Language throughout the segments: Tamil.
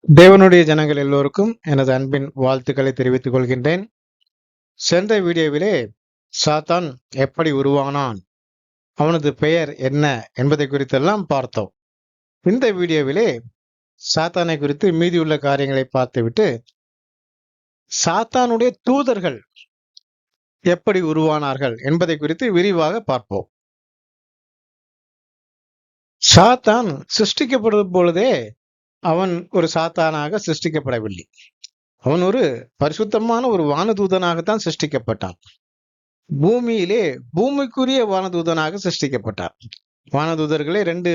தேவனுடைய ஜனங்கள் எல்லோருக்கும் எனது அன்பின் வாழ்த்துக்களை தெரிவித்துக் கொள்கின்றேன். சென்ற வீடியோவிலே சாத்தான் எப்படி உருவானான், அவனது பெயர் என்ன என்பதை குறித்தெல்லாம் பார்த்தோம். இந்த வீடியோவிலே சாத்தானை குறித்து மீதியுள்ள காரியங்களை பார்த்துவிட்டு சாத்தானுடைய தூதர்கள் எப்படி உருவானார்கள் என்பதை குறித்து விரிவாக பார்ப்போம். சாத்தான் சிருஷ்டிக்கப்படும் பொழுதே அவன் ஒரு சாத்தானாக சிருஷ்டிக்கப்படவில்லை. அவன் ஒரு பரிசுத்தமான ஒரு வானதூதனாகத்தான் சிருஷ்டிக்கப்பட்டான். பூமியிலே பூமிக்குரிய வானதூதனாக சிருஷ்டிக்கப்பட்டார். வானதூதர்களே 2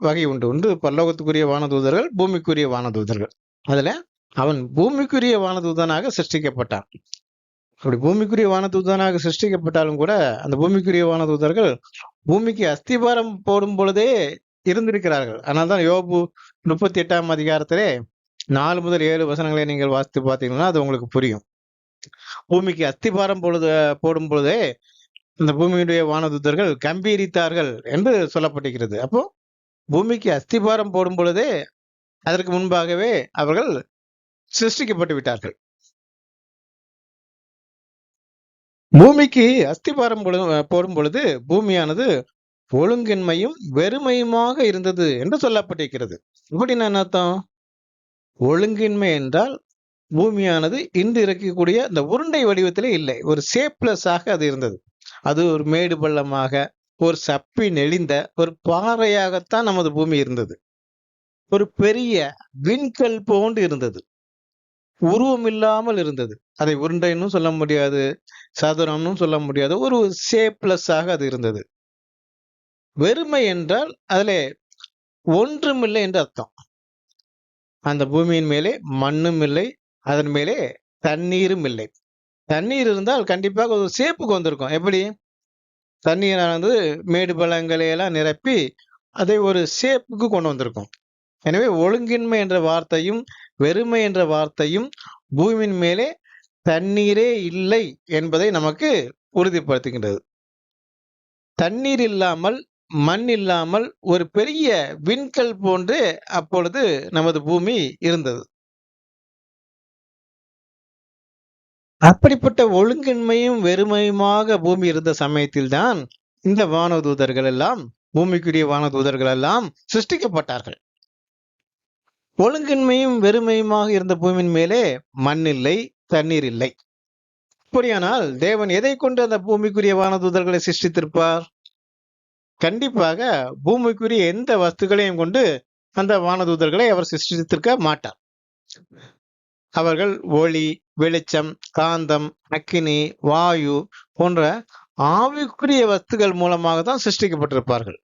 வகை உண்டு. ஒன்று பரலோகத்துக்குரிய வானதூதர்கள், பூமிக்குரிய வானதூதர்கள். அதுல அவன் பூமிக்குரிய வானதூதனாக சிருஷ்டிக்கப்பட்டான். அப்படி பூமிக்குரிய வானதூதனாக சிருஷ்டிக்கப்பட்டாலும் கூட அந்த பூமிக்குரிய வானதூதர்கள் பூமிக்கு அஸ்திபாரம் போடும் பொழுதே இருந்திருக்கிறார்கள். அதனால்தான் யோபு 38ஆம் அதிகாரத்திலே 4 முதல் 7 வசனங்களை நீங்கள் வாசித்து பார்த்தீங்கன்னா அது உங்களுக்கு புரியும். பூமிக்கு அஸ்திபாரம் போடும் பொழுதே இந்த பூமியுடைய வானதூதர்கள் கம்பீரித்தார்கள் என்று சொல்லப்பட்டிருக்கிறது. அப்போ பூமிக்கு அஸ்திபாரம் போடும் பொழுதே அதற்கு முன்பாகவே அவர்கள் சிருஷ்டிக்கப்பட்டு விட்டார்கள். பூமிக்கு அஸ்திபாரம் போடும் பொழுது பூமியானது ஒழுங்கின்மையும் வெறுமையுமாக இருந்தது என்று சொல்லப்பட்டிருக்கிறது. இப்படி என்ன அர்த்தம்? ஒழுங்கின்மை என்றால் பூமியானது இன்று இருக்கக்கூடிய இந்த உருண்டை வடிவத்திலே இல்லை, ஒரு ஷேப்லெஸ்ஸாக அது இருந்தது. அது ஒரு மேடு பள்ளமாக, ஒரு சப்பி நெளிந்த ஒரு பாறையாகத்தான் நமது பூமி இருந்தது. ஒரு பெரிய விண்கல் போன்று இருந்தது, உருவம் இல்லாமல் இருந்தது. அதை உருண்டைன்னு சொல்ல முடியாது, சதுரம்னு சொல்ல முடியாது, ஒரு ஷேப்லெஸ்ஸாக அது இருந்தது. வெறுமை என்றால் அதிலே ஒன்றுமில்லை என்று அர்த்தம். அந்த பூமியின் மேலே மண்ணும் இல்லை, அதன் மேலே தண்ணீரும் இல்லை. தண்ணீர் இருந்தால் கண்டிப்பாக ஒரு ஷேப்புக்கு வந்திருக்கும். எப்படி? தண்ணீரானது மேடு பள்ளங்களை எல்லாம் நிரப்பி அதை ஒரு ஷேப்புக்கு கொண்டு வந்திருக்கும். எனவே ஒழுங்கின்மை என்ற வார்த்தையும் வெறுமை என்ற வார்த்தையும் பூமியின் மேலே தண்ணீரே இல்லை என்பதை நமக்கு உறுதிப்படுத்துகின்றது. தண்ணீர் இல்லாமல், மண் இல்லாமல் ஒரு பெரிய விண்கல் போன்று அப்பொழுது நமது பூமி இருந்தது. அப்படிப்பட்ட ஒழுங்கின்மையும் வெறுமையுமாக பூமி இருந்த சமயத்தில்தான் இந்த வானதூதர்கள் எல்லாம், பூமிக்குரிய வானதூதர்கள் எல்லாம் சிருஷ்டிக்கப்பட்டார்கள். ஒழுங்கின்மையும் வெறுமையுமாக இருந்த பூமியின் மேலே மண் இல்லை, தண்ணீர் இல்லை. அப்படியானால் தேவன் எதை கொண்டு அந்த பூமிக்குரிய வானதூதர்களை சிருஷ்டித்திருப்பார்? கண்டிப்பாக பூமிக்குரிய எந்த வஸ்துக்களையும் கொண்டு அந்த வானதூதர்களை அவர் சிருஷ்டித்திருக்க மாட்டார். அவர்கள் ஒளி, வெளிச்சம், காந்தம், அக்கினி, வாயு போன்ற ஆவிக்குரிய வஸ்துக்கள் மூலமாக தான் சிருஷ்டிக்கப்பட்டிருப்பார்கள்.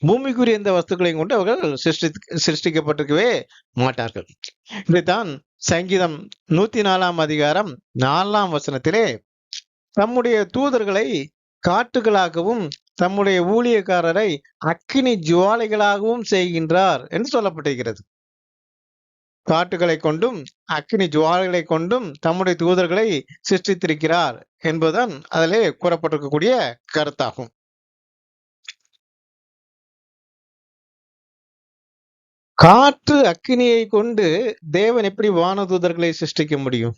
பூமிக்குரிய எந்த வஸ்துக்களையும் கொண்டு அவர்கள் சிருஷ்டிக்கப்பட்டிருக்கவே மாட்டார்கள். இதைத்தான் சங்கீதம் 104ஆம் அதிகாரம் 4ஆம் வசனத்திலே தம்முடைய தூதர்களை காட்டுகளாகவும் தம்முடைய ஊழியக்காரரை அக்கினி ஜுவாலைகளாகவும் செய்கின்றார் என்று சொல்லப்பட்டிருக்கிறது. காட்டுகளை கொண்டும் அக்கினி ஜுவாலைகளை கொண்டும் தம்முடைய தூதர்களை சிருஷ்டித்திருக்கிறார் என்பதுதான் அதிலே கூறப்பட்டிருக்கக்கூடிய கருத்தாகும். காற்று அக்கினியை கொண்டு தேவன் எப்படி வானதூதர்களை சிருஷ்டிக்க முடியும்?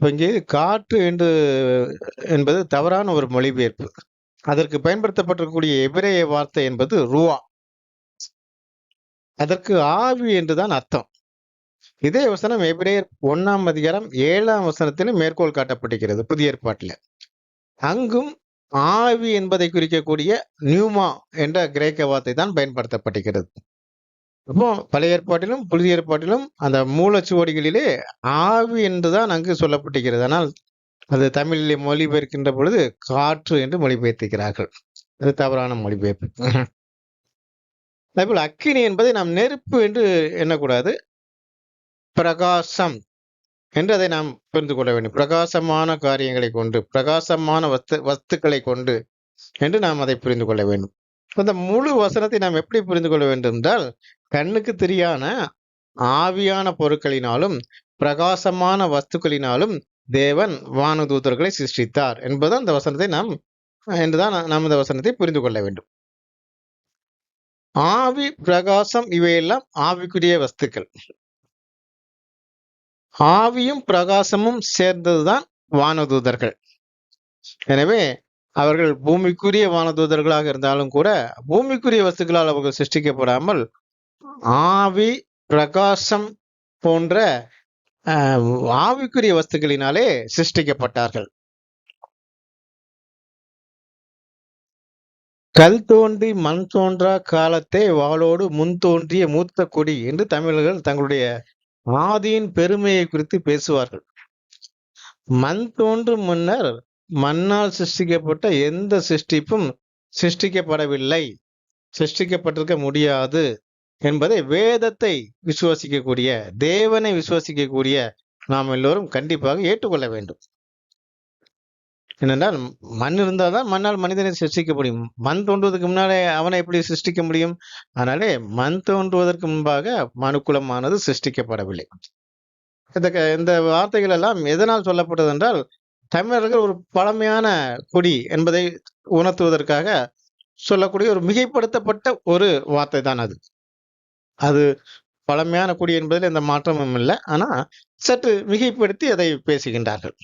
இங்கே காற்று என்பது தவறான ஒரு மொழிபெயர்ப்பு. அதற்கு பயன்படுத்தப்பட்டிருக்கக்கூடிய எபிரேய வார்த்தை என்பது ருவா. அதற்கு ஆவி என்றுதான் அர்த்தம். இதே வசனம் எபிரேயர் 1ஆம் அதிகாரம் 7ஆம் வசனத்திலும் மேற்கோள் காட்டப்பட்டிருக்கிறது புதிய ஏற்பாட்டில். அங்கும் ஆவி என்பதை குறிக்கக்கூடிய நியூமா என்ற கிரேக்க வார்த்தை தான் பயன்படுத்தப்பட்டிருக்கிறது. அப்போ பழைய ஏற்பாட்டிலும் புதிய ஏற்பாட்டிலும் அந்த மூலச்சுவடிகளிலே ஆவி என்றுதான் அங்கு சொல்லப்பட்டிருக்கிறது. ஆனால் அது தமிழிலே மொழிபெயர்க்கின்ற பொழுது காற்று என்று மொழிபெயர்த்திருக்கிறார்கள். அது தவறான மொழிபெயர்ப்பு. அதேபோல் அக்கினி என்பதை நாம் நெருப்பு என்று எண்ணக்கூடாது, பிரகாசம் என்று அதை நாம் புரிந்து கொள்ள வேண்டும். பிரகாசமான காரியங்களை கொண்டு, பிரகாசமான வஸ்துக்களை கொண்டு என்று நாம் அதை புரிந்து கொள்ள வேண்டும். அந்த முழு வசனத்தை நாம் எப்படி புரிந்து கொள்ள வேண்டும் என்றால், கண்ணுக்கு தெரியான ஆவியான பொருட்களினாலும் பிரகாசமான வஸ்துக்களினாலும் தேவன் வானதூதர்களை சிருஷ்டித்தார் என்பது அந்த வசனத்தை நாம் இந்த வசனத்தை புரிந்து கொள்ள வேண்டும். ஆவி, பிரகாசம் இவையெல்லாம் ஆவிக்குரிய வஸ்துக்கள். ஆவியும் பிரகாசமும் சேர்ந்ததுதான் வானதூதர்கள். எனவே அவர்கள் பூமிக்குரிய வானதூதர்களாக இருந்தாலும் கூட பூமிக்குரிய வஸ்துக்களால் அவர்கள் சிருஷ்டிக்கப்படாமல் ஆவி, பிரகாசம் போன்ற ஆவிக்குரிய வஸ்துக்களினாலே சிருஷ்டிக்கப்பட்டார்கள். கல் தோன்றி மண் தோன்றா காலத்தே வாளோடு முன் தோன்றிய மூத்த கொடி என்று தமிழர்கள் தங்களுடைய ஆதியின் பெருமையை குறித்து பேசுவார்கள். மண் தோன்றும் முன்னர் மண்ணால் சிருஷ்டிக்கப்பட்ட எந்த சிருஷ்டிப்பும் சிருஷ்டிக்கப்படவில்லை, சிருஷ்டிக்கப்பட்டிருக்க முடியாது என்பதை வேதத்தை விசுவாசிக்கக்கூடிய, தேவனை விசுவாசிக்கக்கூடிய நாம் எல்லோரும் கண்டிப்பாக ஏற்றுக்கொள்ள வேண்டும். ஏனென்றால் மண் இருந்தால்தான் மண்ணால் மனிதனை சிருஷ்டிக்க முடியும். மண் தோன்றுவதற்கு முன்னாலே அவனை எப்படி சிருஷ்டிக்க முடியும்? அதனாலே மண் தோன்றுவதற்கு முன்பாக மனுக்குலமானது சிருஷ்டிக்கப்படவில்லை. இந்த வார்த்தைகள் எல்லாம் எதனால் சொல்லப்பட்டது என்றால், தமிழர்கள் ஒரு பழமையான குடி என்பதை உணர்த்துவதற்காக சொல்லக்கூடிய ஒரு மிகைப்படுத்தப்பட்ட ஒரு வார்த்தை தான் அது. அது பழமையான குடி என்பதில் எந்த மாற்றமும் இல்லை. ஆனா சற்று மிகைப்படுத்தி அதை பேசுகின்றார்கள்.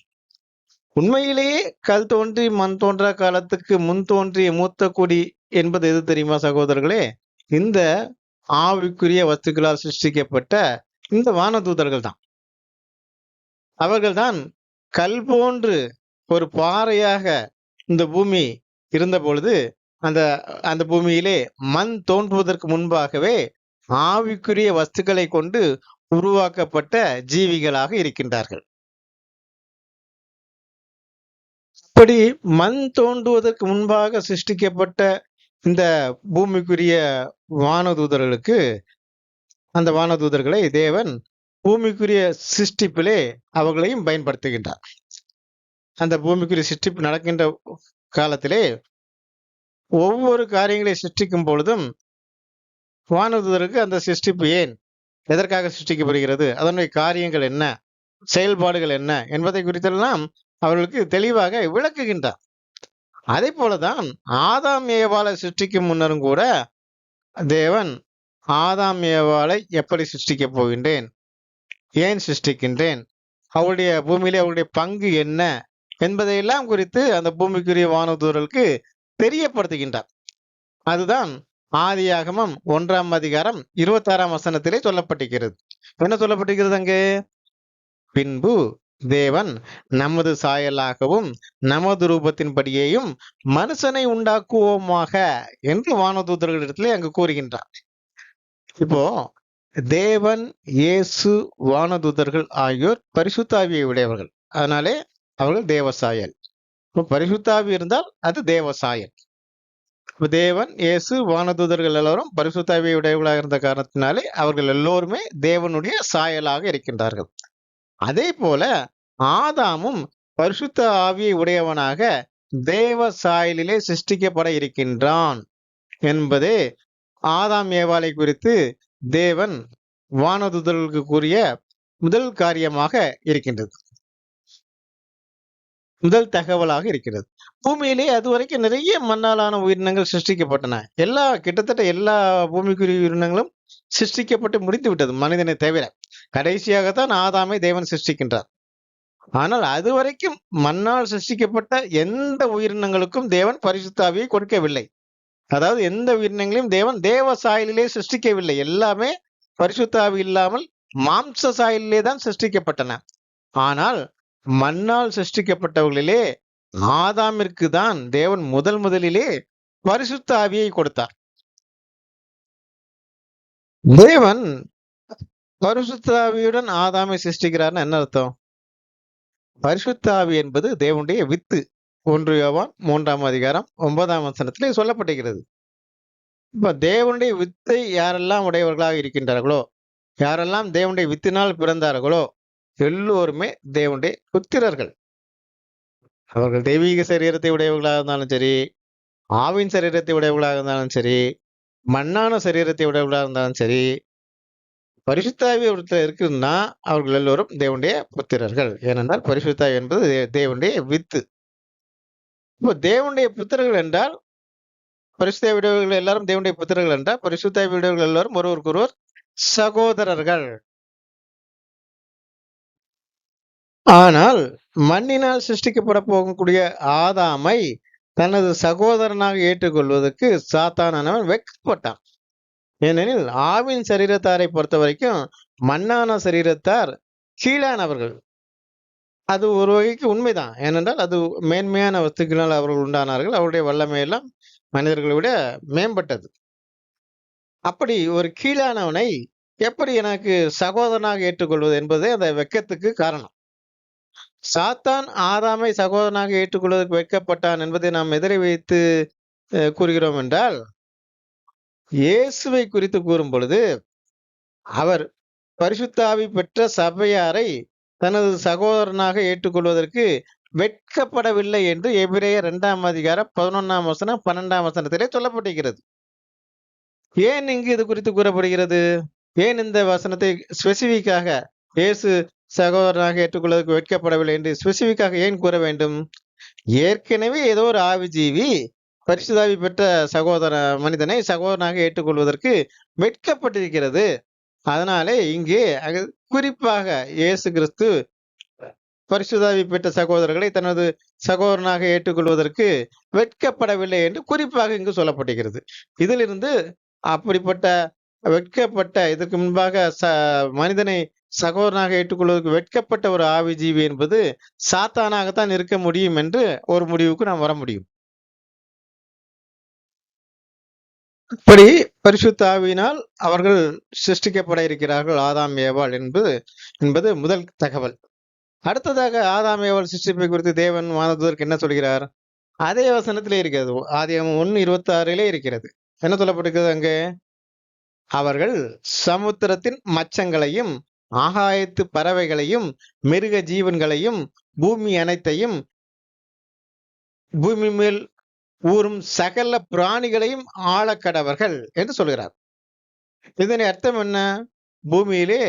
உண்மையிலேயே கல் தோன்றி மண் தோன்றா காலத்துக்கு முன் தோன்றிய மூத்த குடி என்பது எது தெரியுமா சகோதரர்களே? இந்த ஆவிக்குரிய வஸ்துக்களால் சிருஷ்டிக்கப்பட்ட இந்த வானதூதர்கள் தான். அவர்கள்தான் கல் போன்று ஒரு பாறையாக இந்த பூமி இருந்த பொழுது அந்த பூமியிலே மண் தோன்றுவதற்கு முன்பாகவே ஆவிக்குரிய வஸ்துக்களை கொண்டு உருவாக்கப்பட்ட ஜீவிகளாக இருக்கின்றார்கள். அப்படி மண் தோன்றுவதற்கு முன்பாக சிருஷ்டிக்கப்பட்ட இந்த பூமிக்குரிய வானதூதர்களுக்கு, அந்த வானதூதர்களை தேவன் பூமிக்குரிய சிருஷ்டிப்பிலே அவர்களையும் பயன்படுத்துகின்றார். அந்த பூமிக்குரிய சிருஷ்டிப்பு நடக்கின்ற காலத்திலே ஒவ்வொரு காரியங்களை சிருஷ்டிக்கும் பொழுதும் வானதூதருக்கு அந்த சிருஷ்டிப்பு ஏன், எதற்காக சிருஷ்டிக்கப்படுகிறது, அதனுடைய காரியங்கள் என்ன, செயல்பாடுகள் என்ன என்பதை குறித்தெல்லாம் அவர்களுக்கு தெளிவாக விளக்குகின்றார். அதே போலதான் ஆதாம் ஏவாளை சிருஷ்டிக்கும் முன்னரும் கூட தேவன் ஆதாம் ஏவாளை எப்படி சிருஷ்டிக்கப் போகின்றேன், ஏன் சிருஷ்டிக்கின்றேன், அவருடைய பூமியிலே அவருடைய பங்கு என்ன என்பதையெல்லாம் குறித்து அந்த பூமிக்குரிய வானதூதர்களுக்கு தெரியப்படுத்துகின்றார். அதுதான் ஆதியாகமம் 1ஆம் அதிகாரம் 26ஆம் வசனத்திலே சொல்லப்பட்டிருக்கிறது. என்ன சொல்லப்பட்டிருக்கிறது அங்கே? பின்பு தேவன் நமது சாயலாகவும் நமது ரூபத்தின்படியேயும் மனுஷனை உண்டாக்குவோமாக என்று வானதூதர்களிடத்திலே அங்கு கூறுகின்றார். இப்போ தேவன், இயேசு, வானதூதர்கள் ஆகியோர் பரிசுத்தாவியை உடையவர்கள். அதனாலே அவர்கள் தேவசாயல். பரிசுத்தாவி இருந்தால் அது தேவசாயல். தேவன், இயேசு, வானதூதர்கள் எல்லாரும் பரிசுத்தாவியை உடையவர்களாக இருந்த காரணத்தினாலே அவர்கள் எல்லோருமே தேவனுடைய சாயலாக இருக்கின்றார்கள். அதே போல ஆதாமும் பரிசுத்த ஆவியை உடையவனாக தேவ சாயலிலே சிருஷ்டிக்கப்பட இருக்கின்றான் என்பதே ஆதாம் ஏவாளை குறித்து தேவன் வானதூதர்களுக்கு கூறிய முதல் காரியமாக இருக்கின்றது, முதல் தகவலாக இருக்கிறது. பூமியிலே அதுவரைக்கும் நிறைய மண்ணாலான உயிரினங்கள் சிருஷ்டிக்கப்பட்டன. கிட்டத்தட்ட எல்லா பூமிக்குரிய உயிரினங்களும் சிருஷ்டிக்கப்பட்டு முடித்து விட்டது, மனிதனை தவிர. கடைசியாகத்தான் ஆதாமை தேவன் சிருஷ்டிக்கின்றார். ஆனால் அதுவரைக்கும் மண்ணால் சிருஷ்டிக்கப்பட்ட எந்த உயிரினங்களுக்கும் தேவன் பரிசுத்தாவியை கொடுக்கவில்லை. அதாவது எந்த உயிரினங்களையும் தேவன் தேவ சாயலிலே சிருஷ்டிக்கவில்லை. எல்லாமே பரிசுத்தாவி இல்லாமல் மாம்ச சாயலிலே தான் சிருஷ்டிக்கப்பட்டன. ஆனால் மண்ணால் சிருஷ்டிக்கப்பட்டவர்களிலே ஆதாமிற்கு தான் தேவன் முதலிலே பரிசுத்த ஆவியை கொடுத்தார். தேவன் பரிசுத்த ஆவியுடன் ஆதாமை சிருஷ்டிக்கிறார்னு என்ன அர்த்தம்? பரிசுத்த ஆவி என்பது தேவனுடைய வித்து. 1 யோவான் 3ஆம் அதிகாரம் 9ஆம் வசனத்திலே சொல்லப்பட்டிருக்கிறது. இப்ப தேவனுடைய வித்தை யாரெல்லாம் உடையவர்களாக இருக்கின்றார்களோ, யாரெல்லாம் தேவனுடைய வித்தினால் பிறந்தார்களோ எல்லோருமே தேவனுடைய புத்திரர்கள். அவர்கள் தெய்வீக சரீரத்தை உடையவர்களாக இருந்தாலும் சரி, ஆவின் சரீரத்தை உடையவர்களாக இருந்தாலும் சரி, மண்ணான சரீரத்தை உடையவர்களாக இருந்தாலும் சரி, பரிசுத்தாவி ஒருத்தர் இருக்குன்னா அவர்கள் எல்லோரும் தேவனுடைய புத்திரர்கள். ஏனென்றால் பரிசுத்தாவி என்பது தேவனுடைய வித்து. இப்போ தேவனுடைய புத்திரர்கள் என்றால், பரிசுத்தாவி உடையவர்கள் எல்லாரும் தேவனுடைய புத்திரர்கள் என்றால், பரிசுத்தாவி உடையவர்கள் எல்லாரும் ஒருவருக்கொருவர் சகோதரர்கள். ஆனால் மண்ணினால் சிருஷ்டிக்கப்பட போகக்கூடிய ஆதாமை தனது சகோதரனாக ஏற்றுக்கொள்வதற்கு சாத்தானானவன் வெட்கப்பட்டான். ஏனெனில் ஆவின் சரீரத்தாரை பொறுத்த வரைக்கும் மண்ணான சரீரத்தார் கீழானவர்கள். அது ஒரு வகைக்கு உண்மைதான். ஏனென்றால் அது மேன்மையான வஸ்துக்களால் அவர்கள் உண்டானார்கள். அவருடைய வல்லமையெல்லாம் மனிதர்களை விட மேம்பட்டது. அப்படி ஒரு கீழானவனை எப்படி எனக்கு சகோதரனாக ஏற்றுக்கொள்வது என்பதே அந்த வெட்கத்துக்கு காரணம். சாத்தான் ஆதாமை சகோதரனாக ஏற்றுக்கொள்வதற்கு வெட்கப்பட்டான் என்பதை நாம் எதிரை வைத்து கூறுகிறோம் என்றால், இயேசுவை குறித்து கூறும் பொழுது, அவர் பரிசுத்த ஆவி பெற்ற சபையாரை தனது சகோதரனாக ஏற்றுக்கொள்வதற்கு வெட்கப்படவில்லை என்று எபிரேயர் 2ஆம் அதிகாரம் 11ஆம் வசனம், 12ஆம் வசனத்திலே சொல்லப்பட்டிருக்கிறது. ஏன் இங்கு இது குறித்து கூறப்படுகிறது? ஏன் இந்த வசனத்தை ஸ்பெசிஃபிக்காக இயேசு சகோதரனாக ஏற்றுக்கொள்வதற்கு வெட்கப்படவில்லை என்று ஸ்பெசிஃபிக்காக ஏன் கூற வேண்டும்? ஏற்கனவே ஏதோ ஒரு ஆவிஜீவி பரிசுத்த ஆவி பெற்ற சகோதர மனிதனை சகோதரனாக ஏற்றுக்கொள்வதற்கு வெட்கப்பட்டிருக்கிறது. அதனாலே இங்கே குறிப்பாக இயேசு கிறிஸ்து பரிசுத்த ஆவி பெற்ற சகோதரர்களை தனது சகோதரனாக ஏற்றுக்கொள்வதற்கு வெட்கப்படவில்லை என்று குறிப்பாக இங்கு சொல்லப்பட்டிருக்கிறது. இதிலிருந்து அப்படிப்பட்ட வெட்கப்பட்ட இதற்கு முன்பாக மனிதனை சகோதரனாக ஏற்றுக்கொள்வதற்கு வெட்கப்பட்ட ஒரு ஆவிஜீவி என்பது சாத்தானாகத்தான் இருக்க முடியும் என்று ஒரு முடிவுக்கு நாம் வர முடியும். இப்படி பரிசுத்த ஆவியினால் அவர்கள் சிருஷ்டிக்கப்பட இருக்கிறார்கள், ஆதாம் ஏவாள் என்பது முதல் தகவல். அடுத்ததாக ஆதாம் ஏவாள் சிருஷ்டிப்பை குறித்து தேவன் வானதூதருக்கு என்ன சொல்கிறார்? அதே வசனத்திலே இருக்கிறது. ஆதியாகமம் 1:26 இருக்கிறது. என்ன சொல்லப்பட்டிருக்கிறது அங்கே? அவர்கள் சமுத்திரத்தின் மச்சங்களையும் ஆகாயத்து பறவைகளையும் மிருக ஜீவன்களையும் பூமி அனைத்தையும் பூமி மேல் ஊறும் சகல பிராணிகளையும் ஆளக்கடவர்கள் என்று சொல்கிறார். இதன் அர்த்தம் என்ன? பூமியிலே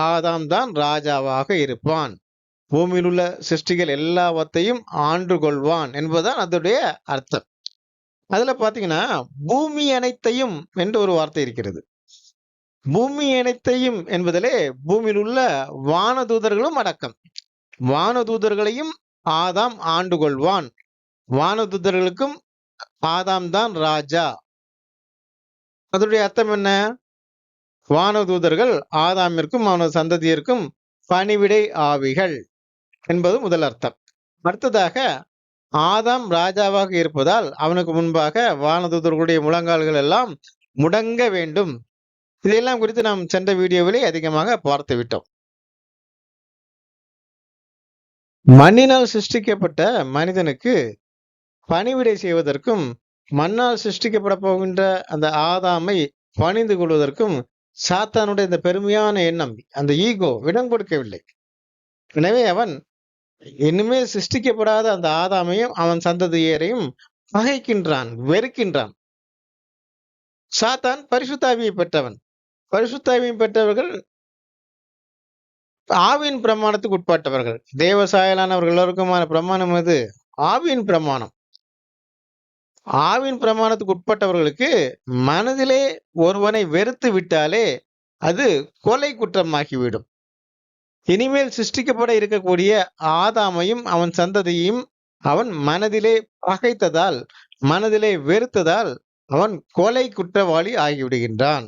ஆதாம் தான் ராஜாவாக இருப்பான், பூமியில் உள்ள சிருஷ்டிகள் எல்லாவற்றையும் ஆண்டு கொள்வான் என்பதுதான் அதோடைய அர்த்தம். அதுல பாத்தீங்கன்னா பூமி அனைத்தையும் என்று ஒரு வார்த்தை இருக்கிறது. பூமி அனைத்தையும் என்பதிலே பூமியில் உள்ள வானதூதர்களும் அடக்கம். வானதூதர்களையும் ஆதாம் ஆண்டு கொள்வான். வானதூதர்களுக்கும் ஆதாம் தான் ராஜா. அதனுடைய அர்த்தம் என்ன? வானதூதர்கள் ஆதாமிற்கும் அவனது சந்ததியருக்கும் பணிவிடை ஆவிகள் என்பது முதல் அர்த்தம். அடுத்ததாக ஆதாம் ராஜாவாக இருப்பதால் அவனுக்கு முன்பாக வானதூதர்களுடைய முழங்கால்கள் எல்லாம் முடங்க வேண்டும். இதையெல்லாம் குறித்து நாம் சென்ற வீடியோவிலே அதிகமாக பார்த்து விட்டோம். மண்ணினால் சிருஷ்டிக்கப்பட்ட மனிதனுக்கு பணிவிடை செய்வதற்கும் மண்ணால் சிருஷ்டிக்கப்பட போகின்ற அந்த ஆதாமை பணிந்து கொள்வதற்கும் சாத்தானுடைய இந்த பெருமையான எண்ணம், அந்த ஈகோ இடம் கொடுக்கவில்லை. எனவே அவன் இன்னுமே சிருஷ்டிக்கப்படாத அந்த ஆதாமையும் அவன் சந்ததியரையும் பகைக்கின்றான், வெறுக்கின்றான். சாத்தான் பரிசுத்த ஆவியை பெற்றவன். பரிசுத்த ஆவியை பெற்றவர்கள் ஆவியின் பிரமாணத்துக்கு உட்பட்டவர்கள். தேவ சாயலானவர்கள் எல்லோருக்குமான பிரமாணம் எது? ஆவியின் பிரமாணம். ஆவின் பிரமாணத்துக்கு உட்பட்டவர்களுக்கு மனதிலே ஒருவனை வெறுத்து விட்டாலே அது கொலை குற்றமாகிவிடும். இனிமேல் சிருஷ்டிக்கப்பட இருக்கக்கூடிய ஆதாமையும் அவன் சந்ததியையும் அவன் மனதிலே பகைத்ததால், மனதிலே வெறுத்ததால் அவன் கொலை குற்றவாளி ஆகிவிடுகின்றான்.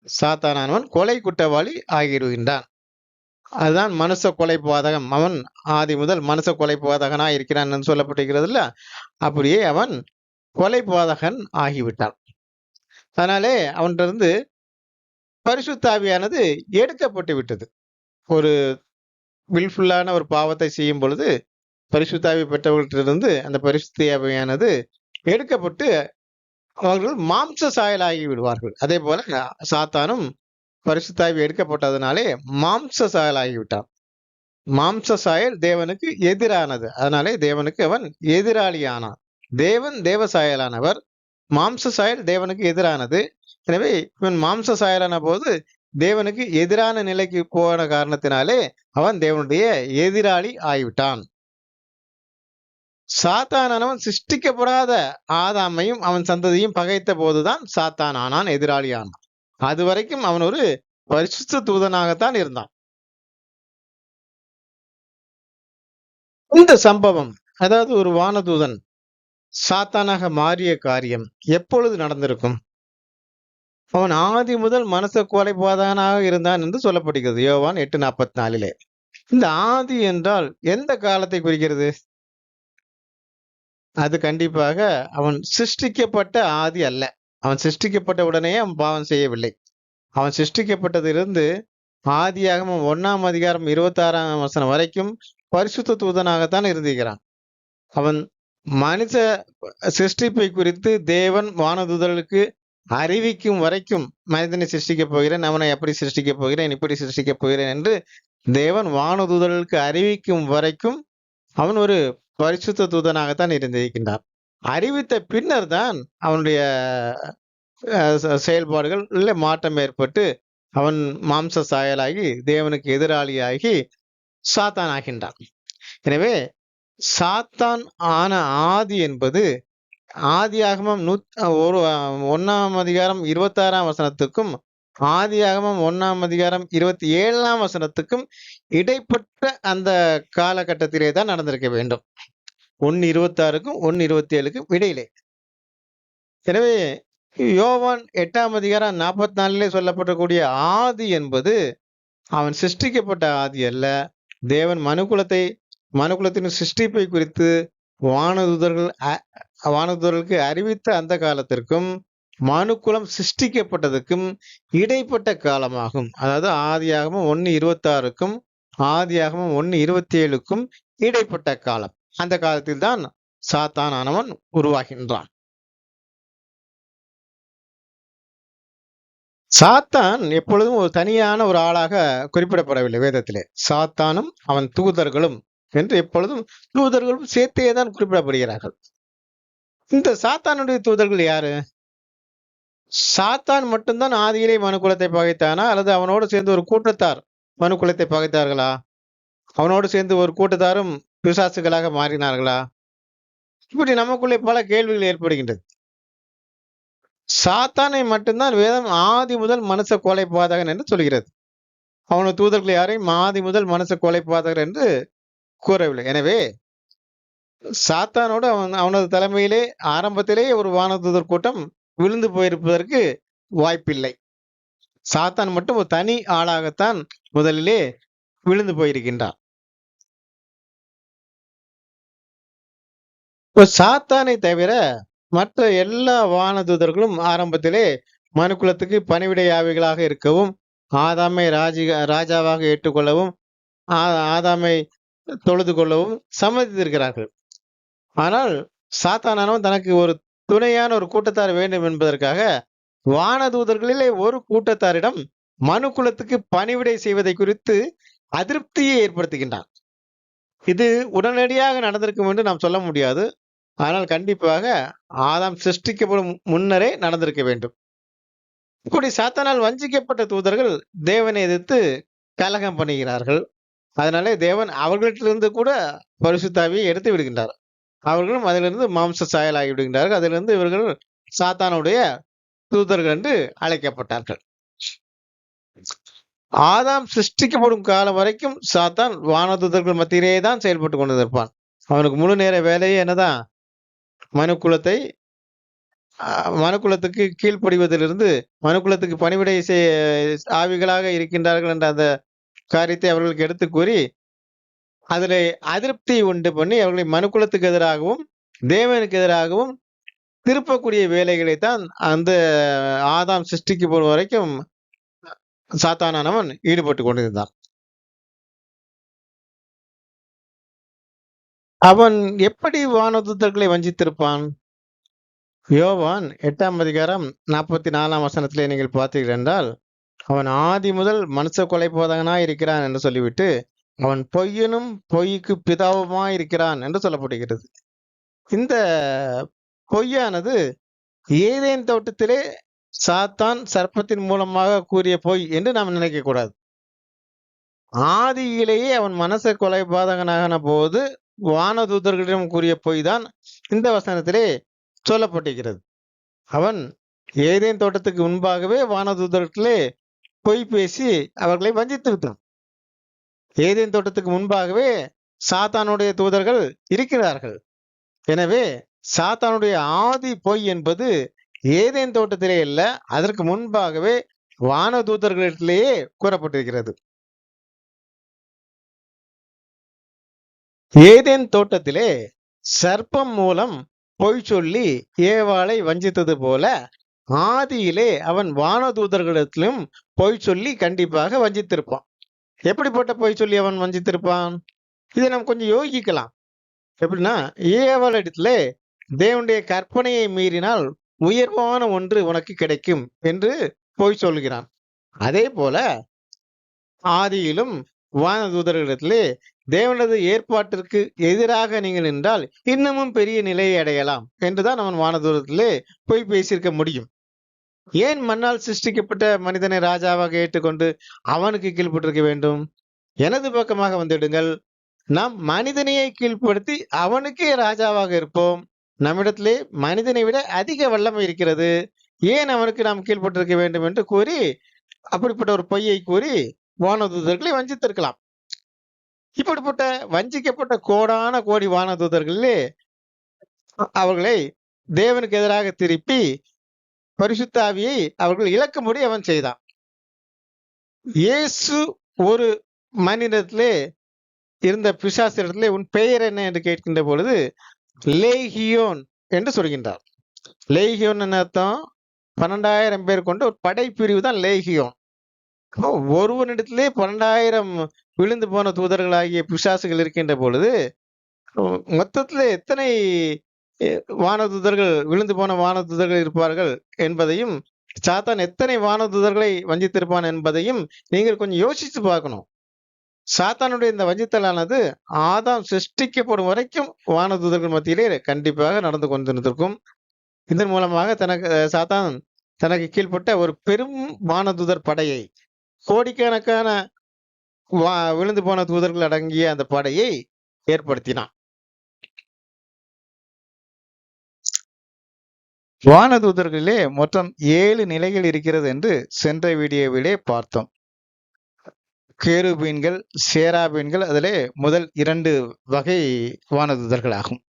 சாத்தானவன் கொலை குற்றவாளி ஆகிவிடுகின்றான். அதுதான் மனுஷ கொலை பாதகம். அவன் ஆதி முதல் மனுஷ கொலை பாதகனாய் இருக்கிறான் என்று சொல்லப்பட்டிருக்கிறதுல, அப்படியே அவன் கொலை பாதகன் ஆகிவிட்டான். அதனாலே அவனிலிருந்து பரிசுத்த ஆவியானது எடுக்கப்பட்டு விட்டது. ஒரு வில்ஃபுல்லான ஒரு பாவத்தை செய்யும் பொழுது பரிசுத்த ஆவி பெற்றவர்களிடத்திலிருந்து அந்த பரிசுத்த ஆவியானது எடுக்கப்பட்டு அவர்கள் மாம்ச சாயலாகி விடுவார்கள். அதே போல சாத்தானும் பரிசுத்த ஆவி எடுக்கப்பட்டதனாலே மாம்ச சாயலாகிவிட்டான். மாம்ச சாயல் தேவனுக்கு எதிரானது. அதனாலே தேவனுக்கு அவன் எதிராளியானான். தேவன் தேவ சாயலானவர், மாம்ச சாயல் தேவனுக்கு எதிரானது. எனவே இவன் மாம்ச சாயலான போது தேவனுக்கு எதிரான நிலைக்கு போன காரணத்தினாலே அவன் தேவனுடைய எதிராளி ஆகிவிட்டான். சாத்தானவன் சிருஷ்டிக்கப்படாத ஆதாமையும் அவன் சந்ததியும் பகைத்த போதுதான் சாத்தான் ஆனான், எதிராளி ஆனான். அது வரைக்கும் அவன் ஒரு பரிசுத்த தூதனாகத்தான் இருந்தான். இந்த சம்பவம், அதாவது ஒரு வானதூதன் சாத்தானாக மாறிய காரியம் எப்பொழுது நடந்திருக்கும்? அவன் ஆதி முதல் மனுஷ கொலைபாதகனாக இருந்தான் என்று சொல்லப்படுகிறது. யோவான் 8:44. இந்த ஆதி என்றால் எந்த காலத்தை குறிக்கிறது? அது கண்டிப்பாக அவன் சிருஷ்டிக்கப்பட்ட ஆதி அல்ல. அவன் சிருஷ்டிக்கப்பட்ட உடனேயே அவன் பாவம் செய்யவில்லை. அவன் சிருஷ்டிக்கப்பட்டதிலிருந்து ஆதியாகமம் 1ஆம் அதிகாரம் 26ஆம் வசனம் வரைக்கும் பரிசுத்த தூதனாகத்தான் இருந்திருக்கிறான். அவன் மனித சிருஷ்டிப்பை குறித்து தேவன் வானதூதர்களுக்கு அறிவிக்கும் வரைக்கும், மனிதனை சிருஷ்டிக்கப் போகிறேன், அவனை அப்படி சிருஷ்டிக்கப் போகிறேன், இப்படி சிருஷ்டிக்கப் போகிறேன் என்று தேவன் வானதூதர்களுக்கு அறிவிக்கும் வரைக்கும் அவன் ஒரு பரிசுத்த தூதனாகத்தான் இருந்திருக்கின்றான். அறிவித்த பின்னர் தான் அவனுடைய செயல்பாடுகள்ல மாற்றம் ஏற்பட்டு அவன் மாம்ச சாயலாகி தேவனுக்கு எதிராளியாகி சாத்தான் ஆகின்றான். எனவே சாத்தான் ஆன ஆதி என்பது ஆதியாகமம் 1ஆம் அதிகாரம் 26ஆம் வசனத்துக்கும் ஆதியாகமம் 1ஆம் அதிகாரம் 27ஆம் வசனத்துக்கும் இடைப்பட்ட அந்த காலகட்டத்திலே தான் நடந்திருக்க வேண்டும். 1:26க்கும் 1:27க்கும் இடையிலே. எனவே யோவான் 8ஆம் அதிகாரம் 44லே சொல்லப்படக்கூடிய ஆதி என்பது அவன் சிருஷ்டிக்கப்பட்ட ஆதி அல்ல. தேவன் மனுக்குலத்தின் சிருஷ்டிப்பை குறித்து வானதூதர்களுக்கு அறிவித்த அந்த காலத்திற்கும் மனுக்குலம் சிருஷ்டிக்கப்பட்டதற்கும் இடைப்பட்ட காலமாகும். அதாவது ஆதியாகமம் 1:26க்கும் ஆதியாகமம் 1:27க்கும் இடைப்பட்ட காலம். அந்த காலத்தில் தான் சாத்தான் ஆனவன் உருவாகின்றான். சாத்தான் எப்பொழுதும் ஒரு தனியான ஒரு ஆளாக குறிப்பிடப்படவில்லை வேதத்திலே. சாத்தானும் அவன் தூதர்களும் என்று எப்பொழுதும் தூதர்களும் சேர்த்தே தான் குறிப்பிடப்படுகிறார்கள். இந்த சாத்தானுடைய தூதர்கள் யாரு? சாத்தான் மட்டும்தான் ஆதியிலே மனுக்குலத்தை பகைத்தானா, அல்லது அவனோடு சேர்ந்து ஒரு கூட்டத்தார் மனுக்குலத்தை பகைத்தார்களா? அவனோடு சேர்ந்து ஒரு கூட்டத்தாரும் பிசாசுகளாக மாறினார்களா? இப்படி நமக்குள்ளே பல கேள்விகள் ஏற்படுகின்றது. சாத்தானை மட்டும்தான் வேதம் ஆதி முதல் மனுஷ கொலைபாதகன் என்று சொல்கிறது. அவனது தூதர்கள் யாரையும் ஆதி முதல் மனுஷ கொலைபாதகர் என்று கூறவில்லை. எனவே சாத்தானோடு அவனது தலைமையிலே ஆரம்பத்திலேயே ஒரு வானதூதர் கூட்டம் விழுந்து போயிருப்பதற்கு வாய்ப்பில்லை. சாத்தான் மட்டும் ஒரு தனி ஆளாகத்தான் முதலிலே விழுந்து போயிருக்கின்றான். சாத்தானை தவிர மற்ற எல்லா வானதூதர்களும் ஆரம்பத்திலே மனுக்குலத்துக்கு பணிவிடை ஆவிகளாக இருக்கவும், ஆதாமை ராஜாவாக ஏற்றுக்கொள்ளவும், ஆதாமை தொழுது கொள்ளவும் சம்மதித்திருக்கிறார்கள். ஆனால் சாத்தானானவன் தனக்கு ஒரு துணையான ஒரு கூட்டத்தார் வேண்டும் என்பதற்காக வானதூதர்களிலே ஒரு கூட்டத்தாரிடம் மனுக்குலத்துக்கு பணிவிடை செய்வதை குறித்து அதிருப்தியை ஏற்படுத்துகின்றான். இது உடனடியாக நடந்திருக்கும் என்று நாம் சொல்ல முடியாது. ஆனால் கண்டிப்பாக ஆதாம் சிருஷ்டிக்கப்படும் முன்னரே நடந்திருக்க வேண்டும். இப்படி சாத்தானால் வஞ்சிக்கப்பட்ட தூதர்கள் தேவனை எதிர்த்து கலகம் பண்ணுகிறார்கள். அதனாலே தேவன் அவர்களிடத்திலிருந்து கூட பரிசுத்தாவியை எடுத்து விடுகின்றார். அவர்களும் அதிலிருந்து மாம்ச சாயலாகி விடுகின்றார்கள். அதிலிருந்து இவர்கள் சாத்தானுடைய தூதர்கள் என்று அழைக்கப்பட்டார்கள். ஆதாம் சிருஷ்டிக்கப்படும் காலம் வரைக்கும் சாத்தான் வானதூதர்கள் மத்தியிலே தான் செயல்பட்டு கொண்டிருப்பான். அவனுக்கு முழு நேர வேலையே என்னதான்? மனுக்குலத்துக்கு கீழ்ப்படிவதிலிருந்து மனுக்குலத்துக்கு பணிவிடை ஆவிகளாக இருக்கின்றார்கள் என்ற அந்த காரியத்தை அவர்களுக்கு எடுத்து கூறி அதிலே அதிருப்தி உண்டு பண்ணி அவர்களை மனுக்குலத்துக்கு எதிராகவும் தேவனுக்கு எதிராகவும் திருப்பக்கூடிய வேலைகளைத்தான் அந்த ஆதாம் சிருஷ்டிக்கப்படும் வரைக்கும் சாத்தானானவன் ஈடுபட்டு கொண்டிருந்தான். அவன் எப்படி வானதூதர்களை வஞ்சித்திருப்பான்? யோவான் 8ஆம் அதிகாரம் 44ஆம் வசனத்திலே நீங்கள் பார்த்தீர்கள் என்றால், அவன் ஆதி முதல் மனுஷ கொலைபாதகனாய் இருக்கிறான் என்று சொல்லிவிட்டு, அவன் பொய்யனும் பொய்க்கு பிதாவுமாய் இருக்கிறான் என்று சொல்லப்படுகிறது. இந்த பொய்யானது ஏதேன் தோட்டத்திலே சாத்தான் சர்ப்பத்தின் மூலமாக கூறிய பொய் என்று நாம் நினைக்க கூடாது. ஆதியிலேயே அவன் மனச கொலைபாதகனான போது வானதூதர்களிடம் கூறிய பொய் தான் இந்த வசனத்திலே சொல்லப்பட்டிருக்கிறது. அவன் ஏதேன் தோட்டத்துக்கு முன்பாகவே வானதூதர்களே பொய் பேசி அவர்களை வஞ்சித்து விட்டான். ஏதேன் தோட்டத்துக்கு முன்பாகவே சாத்தானுடைய தூதர்கள் இருக்கிறார்கள். எனவே சாத்தானுடைய ஆதி பொய் என்பது ஏதேன் தோட்டத்திலே இல்ல, அதற்கு முன்பாகவே வானதூதர்களிடத்திலேயே கூறப்பட்டிருக்கிறது. ஏதேன் தோட்டத்திலே சர்ப்பம் மூலம் பொய் சொல்லி ஏவாளை வஞ்சித்தது போல, ஆதியிலே அவன் வானதூதர்களிடத்திலும் பொய் சொல்லி கண்டிப்பாக வஞ்சித்திருப்பான். எப்படிப்பட்ட பொய் சொல்லி அவன் வஞ்சித்திருப்பான்? இதை நாம் கொஞ்சம் யோசிக்கலாம். எப்படின்னா, ஏவாளிடத்திலே தேவனுடைய கற்பனையை மீறினால் உயர்வான ஒன்று உனக்கு கிடைக்கும் என்று பொய் சொல்கிறான். அதே போல ஆதியிலும் வானதூதர்களிடத்திலே தேவனது ஏற்பாட்டிற்கு எதிராக நீங்கள் நின்றால் இன்னமும் பெரிய நிலையை அடையலாம் என்றுதான் அவன் வானதூதத்திலே பொய் பேசியிருக்க முடியும். ஏன் மண்ணால் சிருஷ்டிக்கப்பட்ட மனிதனை ராஜாவாக ஏற்றுக்கொண்டு அவனுக்கு கீழ்ப்பட்டிருக்க வேண்டும்? எனது பக்கமாக வந்துடுங்கள், நாம் மனிதனையை கீழ்ப்படுத்தி அவனுக்கே ராஜாவாக இருப்போம். நம்மிடத்திலே மனிதனை விட அதிக வல்லமை இருக்கிறது, ஏன் அவனுக்கு நாம் கீழ்ப்பட்டிருக்க வேண்டும் என்று கூறி, அப்படிப்பட்ட ஒரு பொய்யை கூறி வானதூதர்களை வஞ்சித்திருக்கலாம். இப்படிப்பட்ட வஞ்சிக்கப்பட்ட கோடான கோடி வானதூதர்களிலே அவர்களை தேவனுக்கு எதிராக திருப்பி பரிசுத்த ஆவியை அவர்கள் இழக்கும்படி அவன் செய்தான். இயேசு ஒரு மனிதத்திலே இருந்த பிசாசிடத்திலே உன் பெயர் என்ன என்று கேட்கின்ற பொழுது லேகியோன் என்று சொல்கின்றார். லேகியோன் என்ன அர்த்தம்? 12,000 பேர் கொண்ட ஒரு படைப்பிரிவு தான் லேகியோன். ஒருவனிடத்திலே 12,000 விழுந்து போன தூதர்களாகிய பிசாசுகள் இருக்கின்ற பொழுது மொத்தத்திலே எத்தனை வானதூதர்கள், விழுந்து போன வானதூதர்கள் இருப்பார்கள் என்பதையும், சாத்தான் எத்தனை வானதூதர்களை வஞ்சித்திருப்பான் என்பதையும் நீங்கள் கொஞ்சம் யோசித்து பார்க்கணும். சாத்தானுடைய இந்த வஞ்சித்தலானது ஆதாம் சிருஷ்டிக்கப்படும் வரைக்கும் வானதூதர்கள் மத்தியிலே கண்டிப்பாக நடந்து கொண்டிருந்திருக்கும். இதன் மூலமாக சாத்தான் தனக்கு கீழ்ப்பட்ட ஒரு பெரும் வானதூதர் படையை, கோடிக்கணக்கான விழுந்து போன தூதர்கள் அடங்கிய அந்த படையை ஏற்படுத்தினான். வானதூதர்களிலே மொத்தம் 7 நிலைகள் இருக்கிறது என்று சென்ற வீடியோவிலே பார்த்தோம். கேருபீன்கள், சேராபீன்கள் அதிலே முதல் 2 வகை வானதூதர்கள் ஆகும்.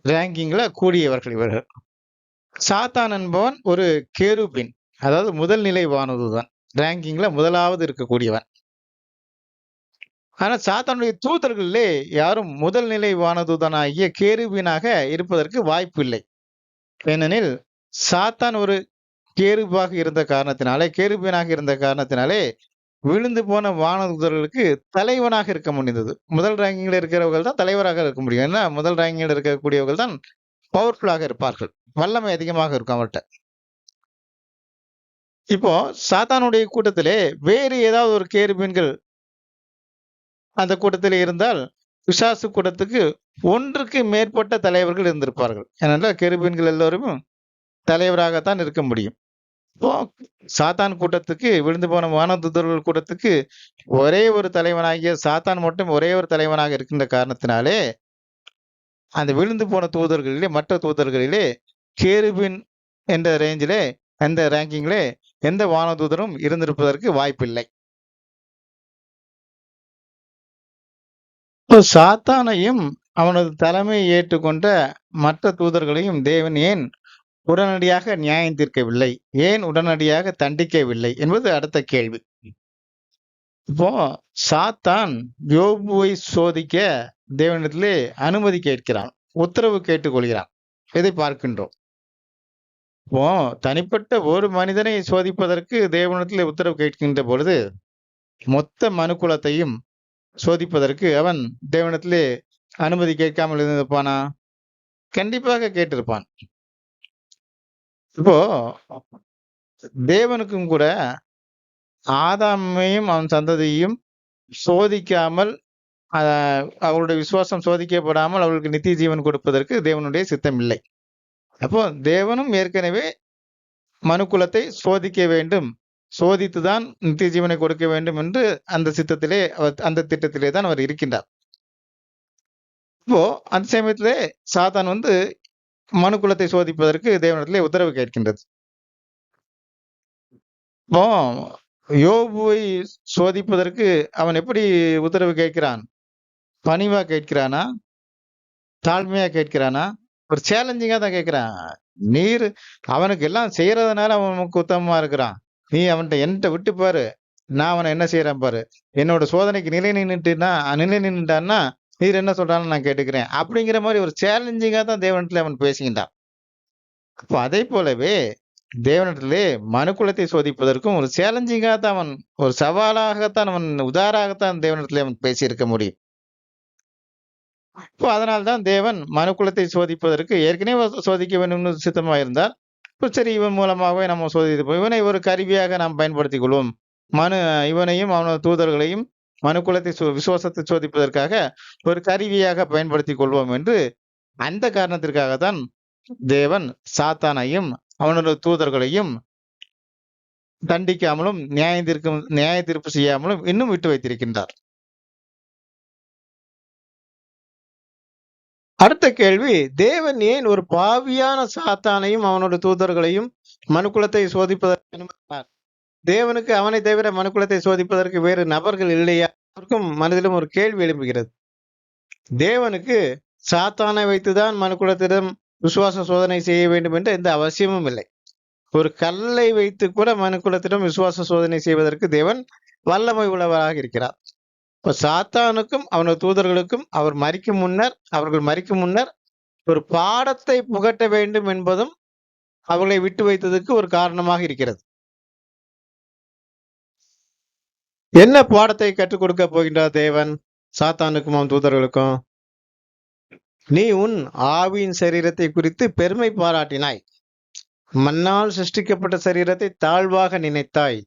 ரேங்கிங்ல கூடியவர்கள் இவர்கள். சாத்தான் என்பவன் ஒரு கேருபீன், அதாவது முதல் நிலை வானதூதன், ரேங்கிங்ல முதலாவது இருக்கக்கூடியவன். ஆனா சாத்தானுடைய தூதர்களிலே யாரும் முதல் நிலை வானதூதனாகிய கேருபீனாக இருப்பதற்கு வாய்ப்பு இல்லை. ஏனெனில் சாத்தான் ஒரு கேருபாக இருந்த காரணத்தினாலே விழுந்து போன வானதூதர்களுக்கு தலைவனாக இருக்க முடிந்தது. முதல் ரேங்கிங்ல இருக்கிறவர்கள் தான் தலைவராக இருக்க முடியும். ஏன்னா முதல் ரேங்கிங்ல இருக்கக்கூடியவர்கள் தான் பவர்ஃபுல்லாக இருப்பார்கள், வல்லமை அதிகமாக இருக்கும் அவர்கிட்ட. இப்போ சாத்தானுடைய கூட்டத்திலே வேறு ஏதாவது ஒரு கேருபீன்கள் அந்த கூட்டத்திலே இருந்தால் பிசாசு கூட்டத்துக்கு ஒன்றுக்கு மேற்பட்ட தலைவர்கள் இருந்திருப்பார்கள். ஏனென்றால் கேருபீன்கள் எல்லோரும் தலைவராகத்தான் இருக்க முடியும். இப்போ சாத்தான் கூட்டத்துக்கு, விழுந்து போன வானதூதர்கள் கூட்டத்துக்கு ஒரே ஒரு தலைவனாகிய சாத்தான் மட்டும் ஒரே ஒரு தலைவனாக இருக்கின்ற காரணத்தினாலே அந்த விழுந்து போன தூதர்களிலே, மற்ற தூதர்களிலே கேருபீன் என்ற ரேஞ்சிலே, அந்த ரேங்கிங்லே எந்த வானதூதரும் இருந்திருப்பதற்கு வாய்ப்பில்லை. சாத்தானையும் அவனது தலைமையை ஏற்றுக்கொண்ட மற்ற தூதர்களையும் தேவன் ஏன் உடனடியாக நியாயம் தீர்க்கவில்லை, ஏன் உடனடியாக தண்டிக்கவில்லை என்பது அடுத்த கேள்வி. இப்போ சாத்தான் யோபுவை சோதிக்க தேவனிடத்திலே அனுமதி கேட்கிறான், உத்தரவு கேட்டுக்கொள்கிறான். இதை பார்க்கின்றோம். இப்போ தனிப்பட்ட ஒரு மனிதனை சோதிப்பதற்கு தேவனிடத்திலே உத்தரவு கேட்கின்ற பொழுது மொத்த மனுக்குலத்தையும் சோதிப்பதற்கு அவன் தேவனிடத்திலே அனுமதி கேட்காமல் இருந்திருப்பானா? கண்டிப்பாக கேட்டிருப்பான். இப்போ தேவனுக்கும் கூட ஆதாமையும் அவன் சந்ததியையும் சோதிக்காமல், அவர்களுடைய விசுவாசம் சோதிக்கப்படாமல் அவர்களுக்கு நித்திய ஜீவன் கொடுப்பதற்கு தேவனுடைய சித்தம் இல்லை. அப்போ தேவனும் ஏற்கனவே மனுக்குலத்தை சோதிக்க வேண்டும், சோதித்துதான் நித்திய ஜீவனை கொடுக்க வேண்டும் என்று அந்த சித்தத்திலே, அந்த திட்டத்திலே தான் அவர் இருக்கின்றார். இப்போ அந்த சமயத்திலே சாத்தான் மனுக்குலத்தை சோதிப்பதற்கு தேவனிடத்திலே உத்தரவு கேட்கின்றது. இப்போ யோபுவை சோதிப்பதற்கு அவன் எப்படி உத்தரவு கேட்கிறான்? பணிவா கேட்கிறானா? தாழ்மையா கேட்கிறானா? ஒரு சேலஞ்சிங்கா தான் கேட்கிறான். நீர் அவனுக்கு எல்லாம் செய்யறதுனால அவன் உனக்கு உத்தமமா இருக்கிறான். நீ என்ட்ட விட்டு பாரு. நான் அவன என்ன செய்றேன் பாரு. என்னோட சோதனைக்கு நிலை நின்னுட்டான்னா, நீர் என்ன சொல்றான்னு நான் கேட்டுக்கிறேன். அப்படிங்கிற மாரி ஒரு சேலஞ்சிங்கா தான் தேவனிடத்திலே அவன் பேசுகின்றான். அப்ப அதைப் போலவே தேவனிடத்திலே மனுக்குலத்தை சோதிப்பதற்கும் ஒரு சேலஞ்சிங்கா தான் ஒரு சவாலாகத்தான் உதாராகத்தான் தேவனிடத்திலே அவன் பேசியிருக்க முடியும். இப்போ அதனால்தான் தேவன் மனுக்குலத்தை சோதிப்பதற்கு ஏற்கனவே சோதிக்க வேண்டும்னு சித்தமா இருந்தார். இப்ப சரி இவன் மூலமாகவே நம்ம சோதித்து இவனை ஒரு கருவியாக நாம் பயன்படுத்திக் கொள்வோம். மனு இவனையும் அவனது தூதர்களையும் மனுக்குலத்தை விசுவாசத்தை சோதிப்பதற்காக ஒரு கருவியாக பயன்படுத்திக் கொள்வோம் என்று அந்த காரணத்திற்காகத்தான் தேவன் சாத்தானையும் அவனோட தூதர்களையும் தண்டிக்காமலும் நியாய தீர்ப்பு செய்யாமலும் இன்னும் விட்டு வைத்திருக்கின்றார். அடுத்த கேள்வி, தேவன் ஏன் ஒரு பாவியான சாத்தானையும் அவனோட தூதர்களையும் மனுக்குலத்தை சோதிப்பதற்கு அனுமதித்தார்? தேவனுக்கு அவனை தவிர மனுக்குலத்தை சோதிப்பதற்கு வேறு நபர்கள் இல்லையா? அவருக்கும் மனதிலும் ஒரு கேள்வி எழுப்புகிறது. தேவனுக்கு சாத்தானை வைத்துதான் மனுக்குலத்திடம் விசுவாச சோதனை செய்ய வேண்டும் என்ற எந்த அவசியமும் இல்லை. ஒரு கல்லை வைத்து கூட மனுக்குலத்திடம் விசுவாச சோதனை செய்வதற்கு தேவன் வல்லமை உள்ளவராக இருக்கிறார். இப்ப சாத்தானுக்கும் அவனது தூதர்களுக்கும் அவர்கள் மரிக்கும் முன்னர் ஒரு பாடத்தை புகட்ட வேண்டும் என்பதும் அவர்களை விட்டு வைத்ததுக்கு ஒரு காரணமாக இருக்கிறது. என்ன பாடத்தை கற்றுக் கொடுக்க போகின்றார் தேவன் சாத்தானுக்கும் அவன் தூதர்களுக்கும்? நீ உன் ஆவியின் சரீரத்தை குறித்து பெருமை பாராட்டினாய். மண்ணால் சிருஷ்டிக்கப்பட்ட சரீரத்தை தாழ்வாக நினைத்தாய்.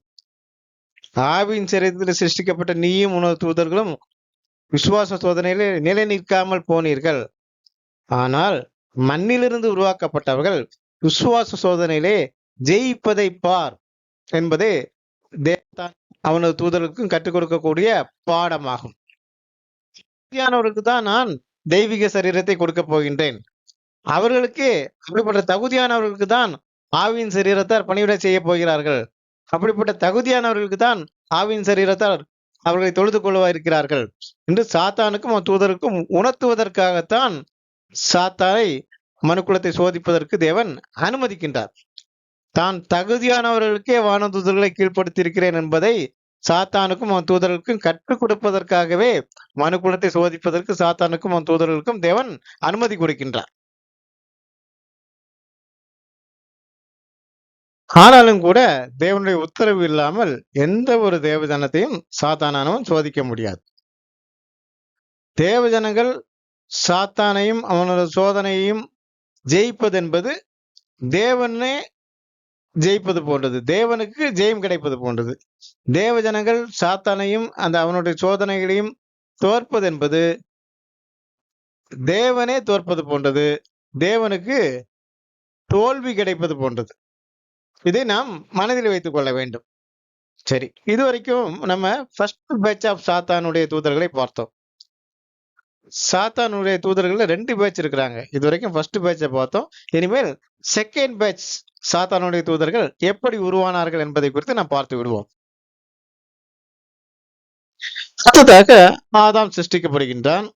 ஆவியின் சரீரத்தில் சிருஷ்டிக்கப்பட்ட நீயும் உனது தூதர்களும் விசுவாச சோதனையிலே நிலை நிற்காமல் போனீர்கள். ஆனால் மண்ணிலிருந்து உருவாக்கப்பட்டவர்கள் விசுவாச சோதனையிலே ஜெயிப்பதை பார் என்பதே தேவன் அவனது தூதர்களுக்கும் கற்றுக் கொடுக்கக்கூடிய பாடமாகும். தகுதியானவர்களுக்கு தான் நான் தெய்வீக சரீரத்தை கொடுக்க போகின்றேன். அவர்களுக்கு அப்படிப்பட்ட தகுதியானவர்களுக்கு தான் ஆவியின் சரீரத்தார் பணிவிடை செய்ய போகிறார்கள். அப்படிப்பட்ட தகுதியானவர்களுக்கு தான் ஆவியின் சரீரத்தார் அவர்களை தொழுது கொள்வா இருக்கிறார்கள் என்று சாத்தானுக்கும் அவன் தூதருக்கும் உணர்த்துவதற்காகத்தான் சாத்தானை மனுக்குலத்தை சோதிப்பதற்கு தேவன் அனுமதிக்கின்றார். தான் தகுதியானவர்களுக்கே வானதூதர்களை கீழ்ப்படுத்தியிருக்கிறேன் என்பதை சாத்தானுக்கும் அவன் தூதர்களுக்கும் கற்றுக் கொடுப்பதற்காகவே மனுக்குலத்தை சோதிப்பதற்கு சாத்தானுக்கும் அவன் தூதர்களுக்கும் தேவன் அனுமதி கொடுக்கின்றார். ஆனாலும் கூட தேவனுடைய உத்தரவு இல்லாமல் எந்த ஒரு தேவஜனத்தையும் சாத்தானானவன் சோதிக்க முடியாது. தேவஜனங்கள் சாத்தானையும் அவனோட சோதனையையும் ஜெயிப்பது என்பது தேவனே ஜெயிப்பது போன்றது. தேவனுக்கு ஜெயம் கிடைப்பது போன்றது. தேவஜனங்கள் சாத்தானையும் அவனுடைய சோதனைகளையும் தோற்பது என்பது தேவனே தோற்பது போன்றது. தேவனுக்கு தோல்வி கிடைப்பது போன்றது. இதை நாம் மனதில் வைத்துக் கொள்ள வேண்டும். சரி, இதுவரைக்கும் நம்ம ஃபர்ஸ்ட் பேட்ச் ஆஃப் சாத்தானுடைய தூதர்களை பார்த்தோம். சாத்தானுடைய தூதர்கள் 2 பேட்ச் இருக்கிறாங்க. இதுவரைக்கும் ஃபர்ஸ்ட் பேட்சை பார்த்தோம். இனிமேல் செகண்ட் பேட்ச் சாத்தானுடைய தூதர்கள் எப்படி உருவானார்கள் என்பதை குறித்து நாம் பார்த்து விடுவோம். அடுத்ததாக ஆதாம் சிருஷ்டிக்கப்படுகின்றான்.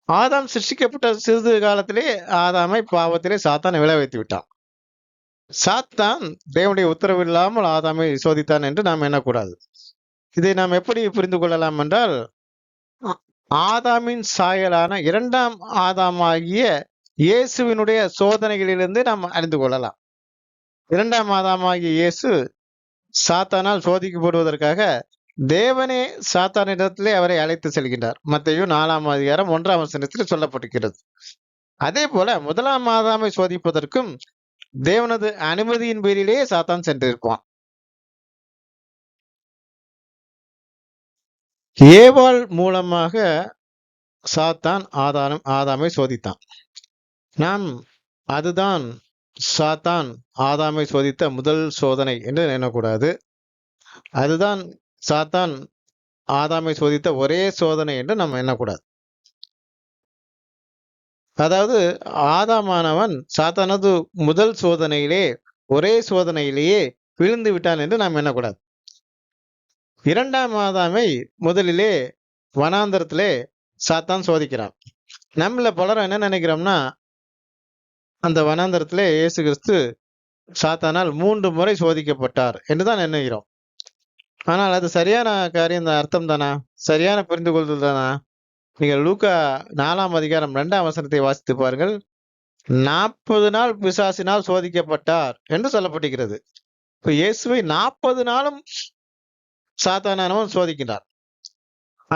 ஆதாம் சிருஷ்டிக்கப்பட்ட சிறிது காலத்திலே ஆதாமை பாவத்திலே சாத்தான் விழ வைத்து விட்டான். சாத்தான் தேவனுடைய உத்தரவு இல்லாமல் ஆதாமை சோதித்தான் என்று நாம் எண்ணக்கூடாது. இதை நாம் எப்படி புரிந்து கொள்ளலாம் என்றால், ஆதாமின் சாயலான 2ஆம் ஆதாமாகிய இயேசுவினுடைய சோதனைகளிலிருந்து நாம் அறிந்து கொள்ளலாம். 2ஆம் ஆதாமாகிய இயேசு சாத்தானால் சோதிக்கப்படுவதற்காக தேவனே சாத்தானிடத்திலே அவரை அழைத்து செல்கின்றார். மத்தேயு 4ஆம் அதிகாரம் 1ஆம் வசனத்தில் சொல்லப்பட்டிருக்கிறது. அதே போல 1ஆம் ஆதாமை சோதிப்பதற்கும் தேவனது அனுமதியின் பேரிலேயே சாத்தான் சென்றிருப்பான். ஏவாள் மூலமாக சாத்தான் ஆதாமை சோதித்தான். அதுதான் சாத்தான் ஆதாமை சோதித்த முதல் சோதனை என்று எண்ணக்கூடாது. அதுதான் சாத்தான் ஆதாமை சோதித்த ஒரே சோதனை என்று நாம் எண்ணக்கூடாது. அதாவது ஆதாமானவன் சாத்தானது முதல் சோதனையிலே ஒரே சோதனையிலேயே விழுந்து விட்டான் என்று நாம் எண்ணக்கூடாது. 2ஆம் ஆதாமை முதலிலே வனாந்தரத்திலே சாத்தான் சோதிக்கிறான். நம்மள பலரும் என்ன நினைக்கிறோம்னா, அந்த வனாந்தரத்திலே இயேசு கிறிஸ்து சாத்தானால் 3 முறை சோதிக்கப்பட்டார் என்று தான் எண்ணுகிறோம். ஆனால் அது சரியான காரியம் தான், அர்த்தம் தானா? சரியான புரிந்து கொள்தல் தானா? நீங்கள் லூக்கா 4ஆம் அதிகாரம் 2ஆம் வசனத்தை வாசித்து பாருங்கள். 40 நாள் பிசாசினால் சோதிக்கப்பட்டார் என்று சொல்லப்பட்டிருக்கிறது. இப்ப இயேசுவை 40 நாளும் சாத்தானானவன் சோதிக்கின்றான்.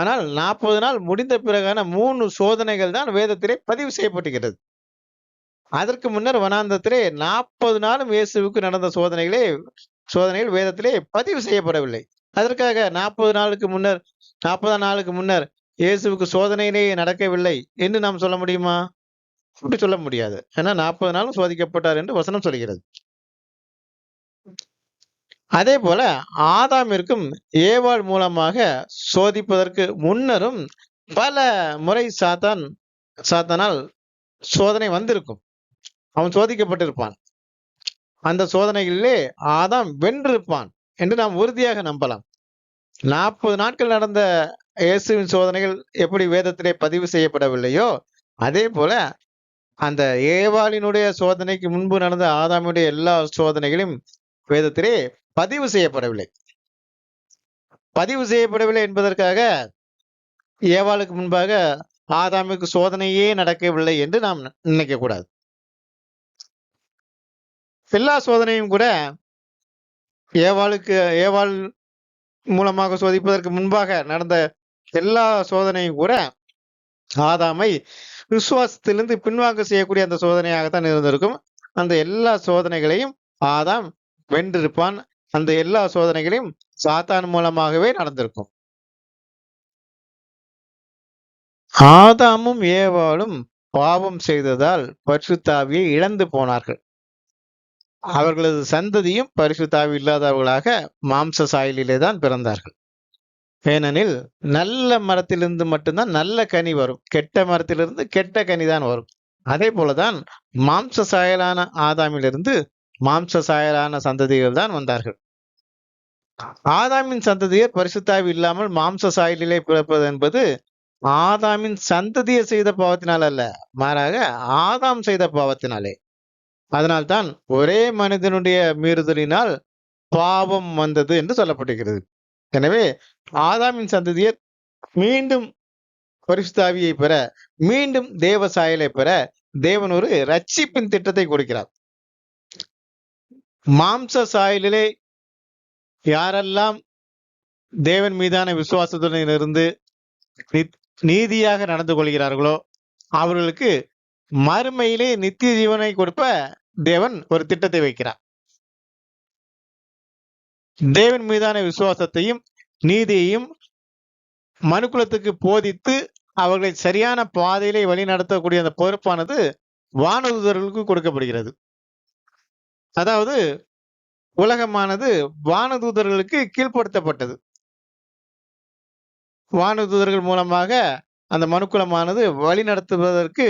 ஆனால் 40 நாள் முடிந்த பிறகான 3 சோதனைகள் தான் வேதத்திலே பதிவு செய்யப்பட்டிருக்கிறது. அதற்கு முன்னர் வனாந்தரத்திலே 40 நாளும் இயேசுவுக்கு நடந்த சோதனைகள் வேதத்திலே பதிவு செய்யப்படவில்லை. அதற்காக 40 நாளுக்கு முன்னர் இயேசுவுக்கு சோதனையிலே நடக்கவில்லை என்று நாம் சொல்ல முடியுமா? அப்படி சொல்ல முடியாது. ஏன்னா 40 நாளும் சோதிக்கப்பட்டார் என்று வசனம் சொல்கிறது. அதேபோல ஆதாமிற்கும் ஏவாள் மூலமாக சோதிப்பதற்கு முன்னரும் பல முறை சாத்தானால் சோதனை வந்திருக்கும். அவன் சோதிக்கப்பட்டிருப்பான். அந்த சோதனைகளிலே ஆதாம் வென்றிருப்பான் என்று நாம் உறுதியாக நம்பலாம். 40 நாட்கள் நடந்த இயேசுவின் சோதனைகள் எப்படி வேதத்திலே பதிவு செய்யப்படவில்லையோ, அதே போல அந்த ஏவாளினுடைய சோதனைக்கு முன்பு நடந்த ஆதாமுடைய எல்லா சோதனைகளும் வேதத்திலே பதிவு செய்யப்படவில்லை. பதிவு செய்யப்படவில்லை என்பதற்காக ஏவாளுக்கு முன்பாக ஆதாமுக்கு சோதனையே நடக்கவில்லை என்று நாம் நினைக்க கூடாது. எல்லா சோதனையும் கூட ஏவாள் மூலமாக சோதிப்பதற்கு முன்பாக நடந்த எல்லா சோதனையும் கூட ஆதாமை விசுவாசத்திலிருந்து பின்வாங்க செய்யக்கூடிய அந்த சோதனையாகத்தான் இருந்திருக்கும். அந்த எல்லா சோதனைகளையும் ஆதாம் வென்றிருப்பான். அந்த எல்லா சோதனைகளையும் சாத்தான் மூலமாகவே நடந்திருக்கும். ஆதாமும் ஏவாளும் பாவம் செய்ததால் பரிசுத்த ஆவியை இழந்து போனார்கள். அவர்களது சந்ததியும் பரிசுத்த ஆவி இல்லாதவர்களாக மாம்ச சாயலிலே தான் பிறந்தார்கள். ஏனெனில் நல்ல மரத்திலிருந்து மட்டும்தான் நல்ல கனி வரும், கெட்ட மரத்திலிருந்து கெட்ட கனி தான் வரும். அதே போலதான் மாம்ச சாயலான ஆதாமிலிருந்து மாம்ச சாயலான சந்ததிகள் தான் வந்தார்கள். ஆதாமின் சந்ததியர் பரிசுத்த ஆவி இல்லாமல் மாம்ச சாயலிலே பிறப்பது என்பது ஆதாமின் சந்ததியை செய்த பாவத்தினால் அல்ல, மாறாக ஆதாம் செய்த பாவத்தினாலே. அதனால்தான் ஒரே மனிதனுடைய மீறுதலினால் பாவம் வந்தது என்று சொல்லப்பட்டிருக்கிறது. எனவே ஆதாமின் சந்ததியர் மீண்டும் பரிசுத்த ஆவியை பெற, மீண்டும் தேவ சாயலை பெற தேவன் ஒரு ரட்சிப்பின் திட்டத்தை கொடுக்கிறார். மாம்ச சாயலிலே யாரெல்லாம் தேவன் மீதான விசுவாசத்துடன் இருந்து நீதியாக நடந்து கொள்கிறார்களோ அவர்களுக்கு மறுமையிலே நித்திய ஜீவனை கொடுப்ப தேவன் ஒரு திட்டத்தை வைக்கிறார். தேவன் மீதான விசுவாசத்தையும் நீதியையும் மனுக்குலத்துக்கு போதித்து அவர்களை சரியான பாதையிலே வழி நடத்தக்கூடிய அந்த பொறுப்பானது வானதூதர்களுக்கு கொடுக்கப்படுகிறது. அதாவது உலகமானது வானதூதர்களுக்கு கீழ்ப்படுத்தப்பட்டது. வானதூதர்கள் மூலமாக அந்த மனுக்குலமானது வழி நடத்துவதற்கு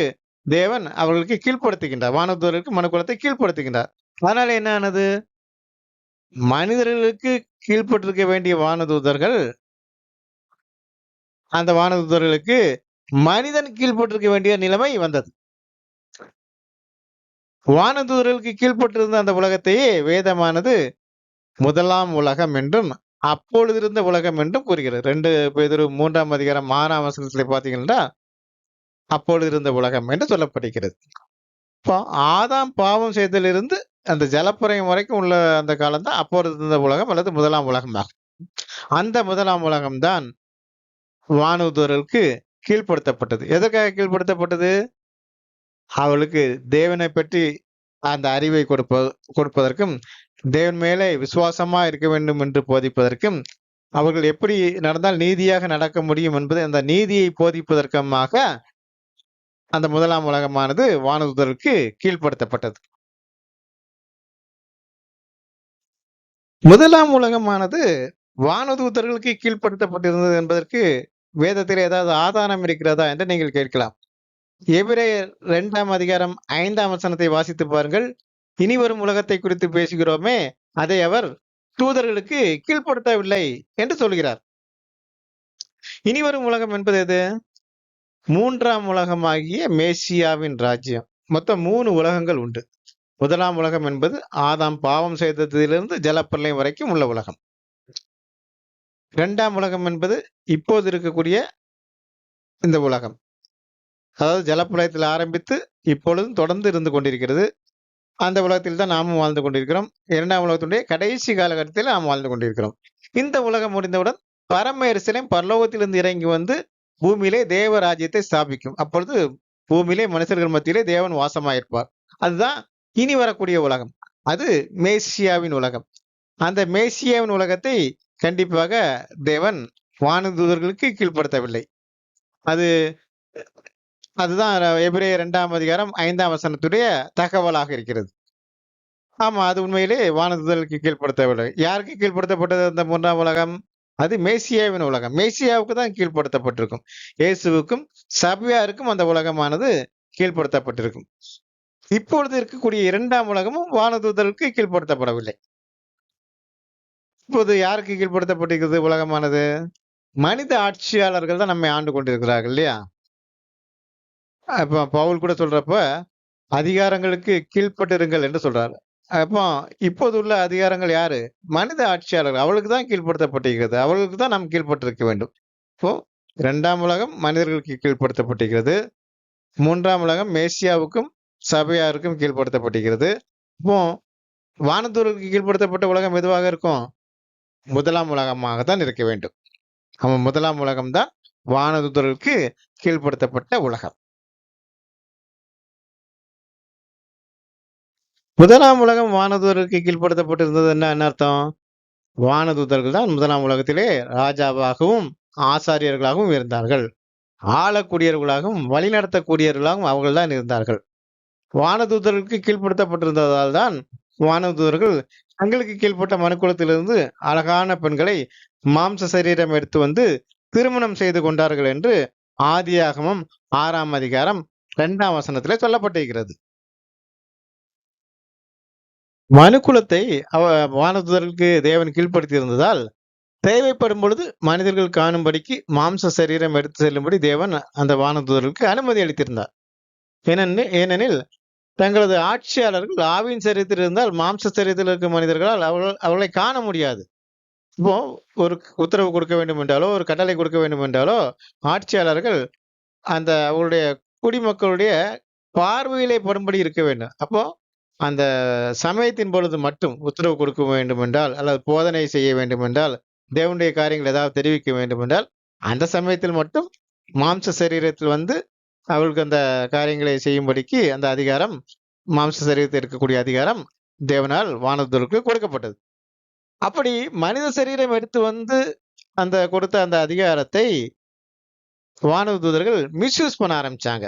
தேவன் அவர்களுக்கு கீழ்ப்படுத்துகின்றார். வானதூதர்களுக்கு மனுக்குலத்தை கீழ்ப்படுத்துகின்றார். அதனால என்ன ஆனது? மனிதர்களுக்கு கீழ்ப்பட்டிருக்க வேண்டிய வானதூதர்கள் அந்த வானதூதர்களுக்கு மனிதன் கீழ்ப்பட்டிருக்க வேண்டிய நிலைமை வந்தது. வானதூதர்களுக்கு கீழ்ப்பட்டிருந்த அந்த உலகத்தையே வேதமானது முதலாம் உலகம் என்றும் அப்பொழுது இருந்த உலகம் என்றும் கூறுகிறது. 2 பேதுரு 3ஆம் அதிகாரம் 6ஆம் வசனத்திலே பார்த்தீங்கன்னா அப்பொழுது இருந்த உலகம் என்று சொல்லப்படுகிறது. இப்போ ஆதாம் பாவம் செய்தலிருந்து அந்த ஜலப்பிரயம் வரைக்கும் உள்ள அந்த காலம் தான் அப்பொழுது இருந்த உலகம் அல்லது முதலாம் உலகமாகும். அந்த முதலாம் உலகம்தான் வானதூதர்களுக்கு கீழ்ப்படுத்தப்பட்டது. எதற்காக கீழ்ப்படுத்தப்பட்டது? அவளுக்கு தேவனை பற்றி அந்த அறிவை கொடுப்பதற்கும் தேவன் மேலே விசுவாசமா இருக்க வேண்டும் என்று போதிப்பதற்கும் அவர்கள் எப்படி நடந்தால் நீதியாக நடக்க முடியும் என்பது அந்த நீதியை போதிப்பதற்குமாக அந்த முதலாம் உலகமானது வானதூதர்களுக்கு கீழ்ப்படுத்தப்பட்டது. முதலாம் உலகமானது வானதூதர்களுக்கு கீழ்ப்படுத்தப்பட்டிருந்தது என்பதற்கு வேதத்தில் ஏதாவது ஆதாரம் இருக்கிறதா என்று நீங்கள் கேட்கலாம். எபிரேயர் 2ஆம் அதிகாரம் 5ஆம் வசனத்தை வாசித்து பாருங்கள். இனி வரும் உலகத்தை குறித்து பேசுகிறோமே, அதை அவர் தூதர்களுக்கு கீழ்ப்படுத்தவில்லை என்று சொல்கிறார். இனி வரும் உலகம் என்பது எது? மூன்றாம் உலகமாகிய மேசியாவின் ராஜ்யம். மொத்தம் 3 உலகங்கள் உண்டு. முதலாம் உலகம் என்பது ஆதாம் பாவம் செய்ததிலிருந்து ஜலப்பிரளயம் வரைக்கும் உள்ள உலகம். 2ஆம் உலகம் என்பது இப்போது இருக்கக்கூடிய இந்த உலகம். அதாவது ஜலப்பிரளயத்தில் ஆரம்பித்து இப்பொழுதும் தொடர்ந்து இருந்து கொண்டிருக்கிறது. அந்த உலகத்தில் தான் நாமும் வாழ்ந்து கொண்டிருக்கிறோம். 2ஆம் உலகத்தினுடைய கடைசி காலகட்டத்தில் நாம் வாழ்ந்து கொண்டிருக்கிறோம். இந்த உலகம் முடிந்தவுடன் பரம எருசலேம் பரலோகத்திலிருந்து இறங்கி வந்து பூமியிலே தேவ ராஜ்யத்தை ஸ்தாபிக்கும். அப்பொழுது பூமியிலே மனுஷர்கள் மத்தியிலே தேவன் வாசமாயிருப்பார். அதுதான் இனி வரக்கூடிய உலகம். அது மேசியாவின் உலகம். அந்த மேசியாவின் உலகத்தை கண்டிப்பாக தேவன் வானதூதர்களுக்கு கீழ்ப்படுத்தவில்லை. அது அதுதான் எபிரேயர் 2ஆம் அதிகாரம் 5ஆம் வசனத்துடைய தகவலாக இருக்கிறது. ஆமா, அது உண்மையிலே வானதூதர்களுக்கு கீழ்ப்படுத்தவில்லை. யாருக்கு கீழ்ப்படுத்தப்பட்டது அந்த 3ஆம் உலகம்? அது மேசியாவின் உலகம். மேசியாவுக்கு தான் கீழ்ப்படுத்தப்பட்டிருக்கும். இயேசுவுக்கும் சபையாருக்கும் அந்த உலகமானது கீழ்ப்படுத்தப்பட்டிருக்கும். இப்பொழுது இருக்கக்கூடிய 2ஆம் உலகமும் வானதூதர்களுக்கு கீழ்ப்படுத்தப்படவில்லை. இப்போது யாருக்கு கீழ்ப்படுத்தப்பட்டிருக்கிறது உலகமானது? மனித ஆட்சியாளர்கள் தான் நம்மை ஆண்டு கொண்டிருக்கிறார்கள் இல்லையா? அப்ப பவுல் கூட சொல்றப்ப அதிகாரங்களுக்கு கீழ்ப்பட்டிருங்கள் என்று சொல்றாரு. அப்போ இப்போது உள்ள அதிகாரங்கள் யாரு? மனித ஆட்சியாளர்கள். அவளுக்கு தான் கீழ்ப்படுத்தப்பட்டிருக்கிறது. அவர்களுக்கு தான் நாம் கீழ்ப்பட்டிருக்க வேண்டும். இப்போ 2ஆம் உலகம் மனிதர்களுக்கு கீழ்ப்படுத்தப்பட்டிருக்கிறது. 3ஆம் உலகம் மேசியாவுக்கும் சபையாருக்கும் கீழ்ப்படுத்தப்பட்டிருக்கிறது. இப்போ வானதூதர்களுக்கு கீழ்ப்படுத்தப்பட்ட உலகம் எதுவாக இருக்கும்? முதலாம் உலகமாக தான் இருக்க வேண்டும். அவன் முதலாம் உலகம் தான் வானதூதர்களுக்கு கீழ்ப்படுத்தப்பட்ட உலகம். முதலாம் உலகம் வானதூதருக்கு கீழ்ப்படுத்தப்பட்டிருந்தது என்ன அர்த்தம்? வானதூதர்கள் தான் முதலாம் உலகத்திலே ராஜாவாகவும் ஆசாரியர்களாகவும் இருந்தார்கள். ஆளக்கூடியவர்களாகவும் வழிநடத்தக்கூடியவர்களாகவும் அவர்கள் தான் இருந்தார்கள். வானதூதர்களுக்கு கீழ்ப்படுத்தப்பட்டிருந்ததால் தான் வானதூதர்கள் தங்களுக்கு கீழ்ப்பட்ட மனுக்குலத்திலிருந்து அழகான பெண்களை மாம்ச சரீரம் எடுத்து வந்து திருமணம் செய்து கொண்டார்கள் என்று ஆதியாகமம் 6ஆம் அதிகாரம் 2ஆம் வசனத்திலே சொல்லப்பட்டிருக்கிறது. மனுக்குலத்தை வானதூதர்களுக்கு தேவன் கீழ்ப்படுத்தி இருந்ததால் தேவைப்படும் பொழுது மனிதர்கள் காணும்படிக்கு மாம்ச சரீரம் எடுத்து செல்லும்படி தேவன் அந்த வானதூதர்களுக்கு அனுமதி அளித்திருந்தார். ஏனெனில் தங்களது ஆட்சியாளர்கள் ஆவியின் சரீரத்தில் இருந்தால் மாம்ச சரீரத்தில் இருக்கும் மனிதர்களால் அவர்களை காண முடியாது. இப்போ ஒரு உத்தரவு கொடுக்க வேண்டும் என்றாலோ ஒரு கட்டளை கொடுக்க வேண்டும் என்றாலோ ஆட்சியாளர்கள் அந்த அவருடைய குடிமக்களுடைய பார்வையிலே படும்படி இருக்க வேண்டும். அப்போ அந்த சமயத்தின் பொழுது மட்டும் உத்தரவு கொடுக்க வேண்டும் என்றால் அல்லது போதனை செய்ய வேண்டும் என்றால் தேவனுடைய காரியங்கள் ஏதாவது தெரிவிக்க வேண்டும் என்றால் அந்த சமயத்தில் மட்டும் மாம்ச சரீரத்தில் வந்து அவர்களுக்கு அந்த காரியங்களை செய்யும்படிக்கு அந்த அதிகாரம் மாம்ச சரீரத்தில் இருக்கக்கூடிய அதிகாரம் தேவனால் வானதூதர்களுக்கு கொடுக்கப்பட்டது. அப்படி மனித சரீரம் எடுத்து வந்து அந்த கொடுத்த அந்த அதிகாரத்தை வானதூதர்கள் மிஸ்யூஸ் பண்ண ஆரம்பிச்சாங்க.